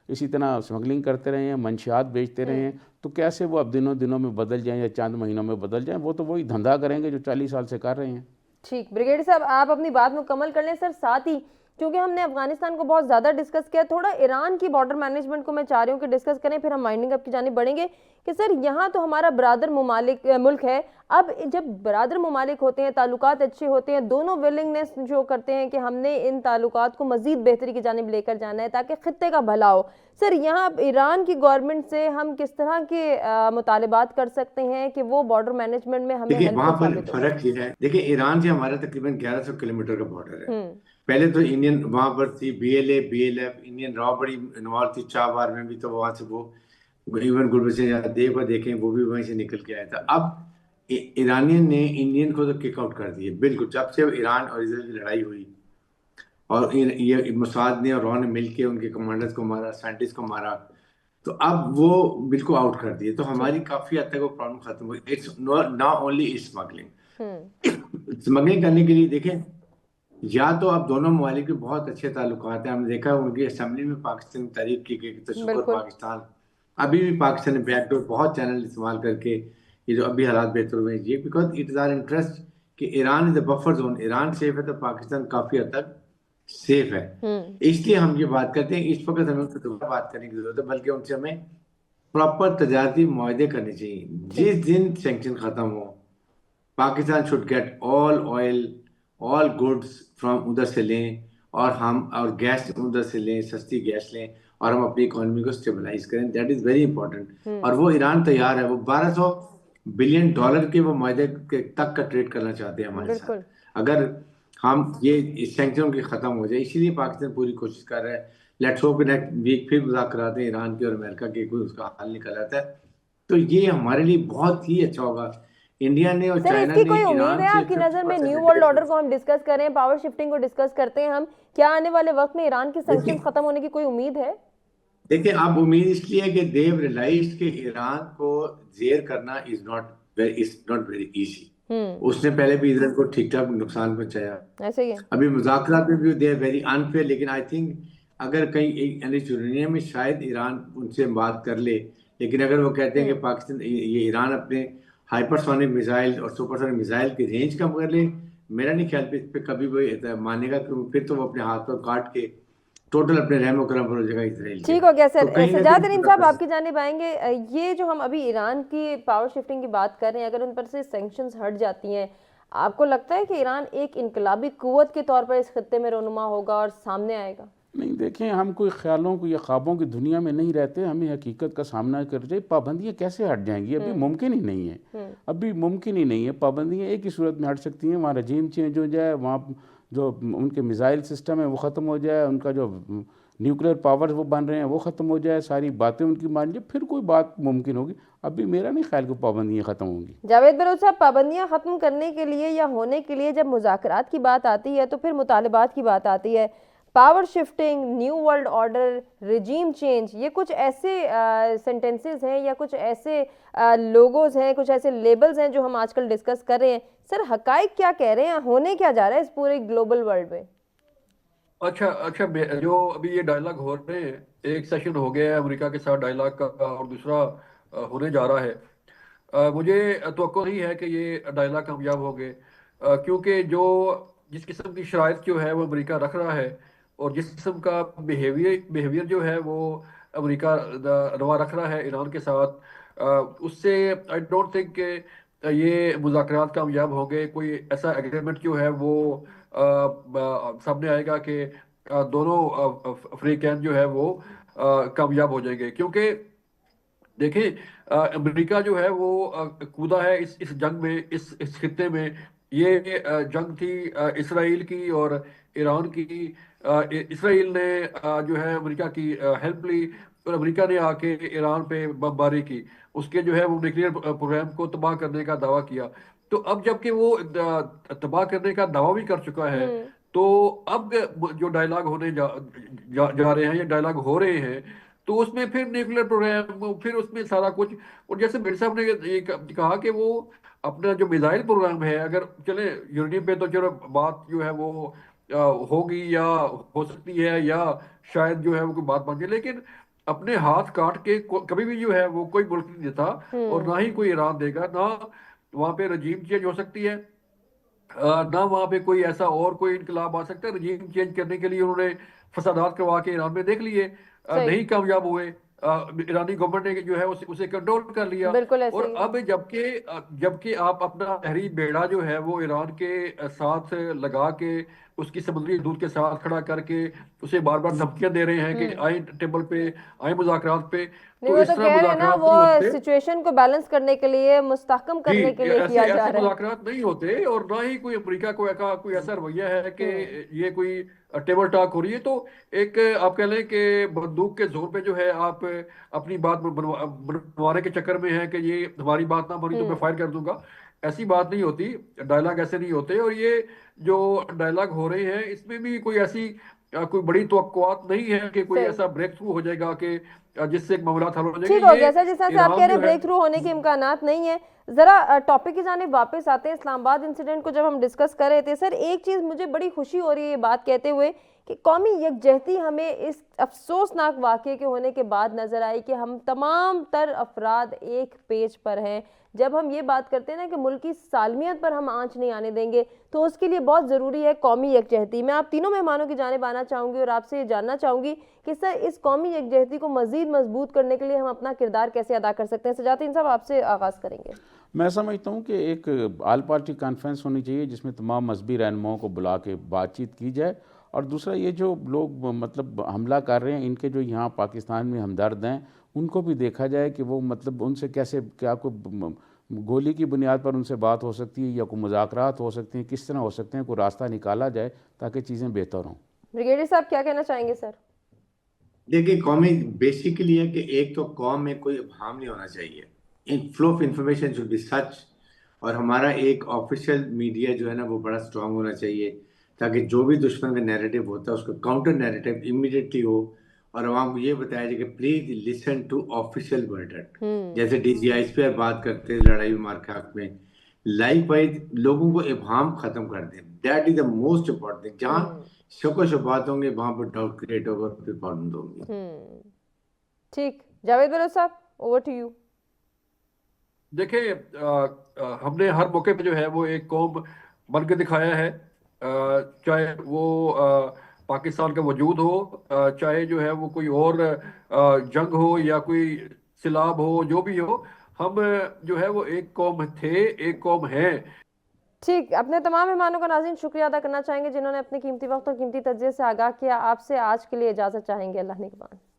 इसी तरह स्मगलिंग करते रहे हैं, मंशियात बेचते रहे हैं, तो कैसे वो अब दिनों में बदल जाएं या चंद महीनों में बदल जाएं? वो तो वही धंधा करेंगे जो 40 साल से कर रहे हैं। ठीक, ब्रिगेडियर साहब आप अपनी बात मुकम्मल कर लें। सर, साथ ही क्योंकि हमने अफगानिस्तान को बहुत ज़्यादा डिस्कस किया, थोड़ा ईरान की बॉर्डर मैनेजमेंट को मैं चाह रही हूँ कि डिस्कस करें, फिर हम वाइंडिंग अप की जानिब बढ़ेंगे कि सर यहाँ तो हमारा बरादर मुल्क है। अब जब बरादर ममालिक होते हैं, ताल्लुकात अच्छे होते हैं, दोनों विलिंगनेस शो करते हैं कि हमने इन ताल्लुकात को मज़ीद बेहतरी की जानिब लेकर जाना है ताकि खित्ते का भला हो। सर, यहाँ ईरान की गवर्नमेंट से हम किस तरह के मुतालिबात कर सकते हैं कि वो बॉर्डर मैनेजमेंट में हमें देखिए वहां पर फर्क ये है, देखिए ईरान से हमारा तकरीबन 1100 किलोमीटर का बॉर्डर है। पहले तो इंडियन वहां पर थी, BLF इंडियन रॉ बड़ी इन्वॉल्व थी, चाबार में भी, तो वहां से वो इवन गुलबचन देव को देखें वो भी वहीं से निकल के आया था। अब ईरानियन ने इंडियन को तो किक आउट कर दिए बिल्कुल, जब से ईरान और इसराइल की लड़ाई हुई और ये मोसाद ने और रॉ ने मिलके उनके कमांडर्स को मारा, साइंटिस्ट को मारा, तो अब वो बिल्कुल आउट कर दिए। तो हमारी काफी हद तक वो प्रॉब्लम खत्म हुई। It's not only smuggling. Smuggling करने के लिए देखें, या तो अब दोनों ममालिक के बहुत अच्छे ताल्लुकात हैं। हमने देखा उनकी असेंबली में पाकिस्तान की तारीफ की गई, तो शुक्र पाकिस्तान। अभी भी पाकिस्तान ने बैकडोर बहुत चैनल इस्तेमाल करके ये जो अभी हालात बेहतर हुए हैं, ये because it is our interest कि Iran is the buffer zone. Iran safe है तो पाकिस्तान काफी हद तक सेफ है। इसलिए हम ये बात करते हैं, इस वक्त हमें उनसे दोबारा बात करने की जरूरत है, बल्कि उनसे हमें प्रॉपर तजारती मुआहदे करने चाहिए। जिस दिन सैंक्शन खत्म हो, Pakistan should get all oil, all goods from उधर से लें, और गैस उधर से लें, सस्ती गैस लें, और हम अपनी इकोनॉमी को स्टेबलाइज करें। That is very important. और वो ईरान तैयार है, वो $1200 बिलियन के वो मायदे तक का ट्रेड करना चाहते हैं हमारे साथ, अगर हम ये सैंक्शन की खत्म हो जाए। इसीलिए पाकिस्तान पूरी कोशिश कर रहा है। लेट्स होप नेक्स्ट वीक फिर मुज़ाकरात हैं ईरान के और अमेरिका के, कोई उसका हल निकल आता है तो ये हमारे लिए बहुत ही अच्छा होगा। इंडिया ने और चाइना ने कोई उम्मीद है आपकी नजर में? न्यू वर्ल्ड ऑर्डर को हम डिस्कस करें, पावर शिफ्टिंग को डिस्कस करते हैं हम, क्या आने वाले वक्त में ईरान के सैंक्शन खत्म होने की कोई उम्मीद है? देखिए, आप उम्मीद इसलिए है कि देव रियलाइज्ड कि ईरान को जेर करना इज नॉट वेरी इजी। उसने पहले भी इजराइल को ठीक ठाक नुकसान पहुंचाया, ऐसे ही है। अभी मुज़ाकरात में भी दे आर वेरी अनफेयर, लेकिन आई थिंक अगर कहीं दुनिया में शायद ईरान उनसे बात कर ले, लेकिन अगर वो कहते हैं कि पाकिस्तान ये ईरान अपने हाइपरसोनिक मिसाइल और सुपरसोनिक मिसाइल की रेंज कम कर ले, मेरा नहीं ख्याल पे इस पे कभी वो मानेगा, क्योंकि फिर तो वो अपने हाथ पर काट के टोटल अपने रहमो करम पर हो जाएगा इजराइल। ठीक हो गया सर। सजाद साहब आपकी जानिब आएंगे। ये जो हम अभी ईरान की पावर शिफ्टिंग की बात कर रहे हैं, अगर उन पर से सैंक्शंस हट जाती हैं, आपको लगता है कि ईरान एक इनकलाबी कुव्वत के तौर पर इस खत्ते में रोनुमा होगा और सामने आएगा? नहीं, देखें, हम कोई ख़्यालों को या ख्वाबों की दुनिया में नहीं रहते, हमें हकीकत का सामना कर रहे। पाबंदियाँ कैसे हट जाएंगी? अभी मुमकिन ही नहीं है, अभी मुमकिन ही नहीं है। पाबंदियाँ एक ही सूरत में हट सकती हैं, वहाँ रजीम चेंज हो जाए, वहाँ जो उनके मिसाइल सिस्टम है वो ख़त्म हो जाए, उनका जो न्यूक्लियर पावर्स वो बन रहे हैं वो ख़त्म हो जाए, सारी बातें उनकी मान जाए, फिर कोई बात मुमकिन होगी। अभी मेरा नहीं ख्याल कि पाबंदियाँ ख़त्म होंगी। जावेद बलोच साहब, पाबंदियां ख़त्म करने के लिए या होने के लिए जब मुज़ाकरात की बात आती है तो फिर मुतालबात की बात आती है। Power shifting, new world order, regime change, ये कुछ ऐसे सेंटेंसेस हैं या कुछ ऐसे लोगोज हैं, कुछ ऐसे लेबल्स हैं जो हम आजकल डिस्कस कर रहे हैं। सर हकाइक क्या कह रहे हैं, होने क्या जा रहा है इस पूरे ग्लोबल वर्ल्ड में? अच्छा अच्छा, जो अभी ये डायलॉग हो रहे हैं, एक सेशन हो गया है अमेरिका के साथ डायलॉग का और दूसरा होने जा रहा है। मुझे तवक्को नहीं है कि ये डायलॉग कामयाब होंगे, क्योंकि जो जिस किस्म की शराइत जो है वो अमेरिका रख रहा है और जिस किस्म का बिहेवियर जो है वो अमेरिका रवा रख रहा है ईरान के साथ, उससे आई डोंट थिंक ये मुज़ाकरात कामयाब होंगे। कोई ऐसा एग्रीमेंट जो है वो सामने आएगा कि दोनों अफ्रीकन जो है वो कामयाब हो जाएंगे। क्योंकि देखिए, अमेरिका जो है वो कूदा है इस जंग में, इस खित्ते में। ये जंग थी इसराइल की और ईरान की। इसराइल ने जो है अमेरिका की हेल्प ली और अमेरिका ने आके ईरान पे बमबारी की, उसके जो है वो न्यूक्लियर प्रोग्राम को तबाह करने का दावा किया। तो अब जबकि वो तबाह करने का दावा भी कर चुका है, तो अब जो डायलॉग होने जा रहे हैं, ये डायलॉग हो रहे हैं, तो उसमें फिर न्यूक्लियर प्रोग्राम, फिर उसमें सारा कुछ। और जैसे मेरे साहब ने ये कहा कि वो अपना जो मिसाइल प्रोग्राम है, अगर चले यूरेनियम पे तो चलो बात जो है वो होगी या हो सकती है, या शायद जो है वो कोई बात बन जाए, लेकिन अपने हाथ काट के कभी भी जो है वो कोई मुल्क नहीं देता और ना ही कोई ईरान देगा। ना वहाँ पे रजीम चेंज हो सकती है, ना वहाँ पे कोई ऐसा और कोई इनकलाब आ सकता है। रजीम चेंज करने के लिए उन्होंने फसादात करवा के ईरान में देख लिए, सही, नहीं कामयाब हुए। ईरानी गवर्नमेंट ने जो है उसे कंट्रोल कर लिया। बिल्कुल ऐसे और ही। अब जबकि जबकि आप अपना बहरी बेड़ा जो है वो ईरान के साथ लगा के, उसकी समुद्री हदूद के साथ खड़ा करके उसे बार बार धमकियां दे रहे हैं कि आए टेबल पे, आए मुज़ाकरात पे। नहीं, तो वो इस तो तरह कह रहे हैं ना, मुज़ाकरात वो नहीं होते सिचुएशन को बैलेंस करने के लिए, मुस्तहकम जी। करने के लिए ऐसे किया जा ऐसे रहा है। मुज़ाकरात नहीं होते, और ना ही कोई अमेरिका का कोई ऐसा रवैया है कि हम्म। ये कोई टेबल टॉक हो रही है। तो एक आप कह लें कि बंदूक के जोर पे जो है आप अपनी बात बनवाने के चक्कर में है कि ये हमारी बात ना मानी तो मैं फायर कर दूंगा। ऐसी बात नहीं होती, डायलॉग ऐसे नहीं होते। और ये जो डायलॉग हो रहे हैं इसमें भी कोई ऐसी कोई बड़ी तवक्कुआत नहीं है कि कोई सही, ऐसा ब्रेक थ्रू हो जाएगा कि जिससे एक मामला हल हो जाएंगे। ठीक हो ये गया सर, जिस तरह से आप कह ईरान रहे जो हैं है, ब्रेक थ्रू होने के इम्कानात नहीं है। जरा टॉपिक की जाने वापस आते हैं। इस्लामाबाद इंसिडेंट को जब हम डिस्कस कर रहे थे सर, एक चीज मुझे बड़ी खुशी हो रही है ये बात कहते हुए कि कौमी यकजहती हमें इस अफसोसनाक वाक़े के होने के बाद नजर आई कि हम तमाम तर अफराद एक पेज पर हैं। जब हम ये बात करते हैं ना कि मुल्क की सालमियत पर हम आंच नहीं आने देंगे, तो उसके लिए बहुत ज़रूरी है कौमी यकजहती। मैं आप तीनों मेहमानों की जानिब आना चाहूँगी और आपसे ये जानना चाहूँगी कि सर इस कौमी यकजहती को मज़ीद मजबूत करने के लिए हम अपना किरदार कैसे अदा कर सकते हैं। सजातीन साहब, आपसे आगाज़ करेंगे। मैं समझता हूँ कि एक आल पार्टी कॉन्फ्रेंस होनी चाहिए जिसमें तमाम मजहबी रहनुमाओं को बुला के बातचीत की जाए। और दूसरा, ये जो लोग मतलब हमला कर रहे हैं, इनके जो यहाँ पाकिस्तान में हमदर्द हैं, उनको भी देखा जाए कि वो मतलब उनसे कैसे, क्या कोई गोली की बुनियाद पर उनसे बात हो सकती है या कोई मुज़ाकरात हो सकते हैं, किस तरह हो सकते हैं, कोई रास्ता निकाला जाए ताकि चीज़ें बेहतर हों। ब्रिगेडियर साहब क्या कहना चाहेंगे सर? देखिए, कौमी बेसिकली है कि एक तो कौम में कोई इब्हाम नहीं होना चाहिए, in flow of information should be such. और हमारा एक ऑफिशियल मीडिया जो है ना वो बड़ा स्ट्रांग होना चाहिए, ताकि जो भी दुश्मन का नैरेटिव होता है उसका काउंटर नैरेटिव इमीडिएटली हो और आवाम को ये बताया जाए कि please listen to official verdict. जैसे डीजीआई पे बात करते हैं लड़ाई मार के हक में, लाइक वाइज लोगों को इब्हाम खत्म कर दें। That is the most important thing. जहाँ शको शुबात होंगे वहां पर डाउट क्रिएट होगा, फिर प्रॉब्लम होंगी। ठीक, जावेद बलोच साहब, ओवर टू यू। देखिए, हमने हर मौके पे जो है वो एक कौम बन के दिखाया है, चाहे वो पाकिस्तान का वजूद हो, चाहे जो है वो कोई और जंग हो या कोई सिलाब हो, जो भी हो, हम जो है वो एक कौम थे, एक कौम है। ठीक, अपने तमाम मेहमानों का नाज़रीन शुक्रिया अदा करना चाहेंगे जिन्होंने अपने कीमती वक्त और कीमती तज्ज़िये से आगाह किया। आपसे आज के लिए इजाज़त चाहेंगे। अल्लाह निगहबान।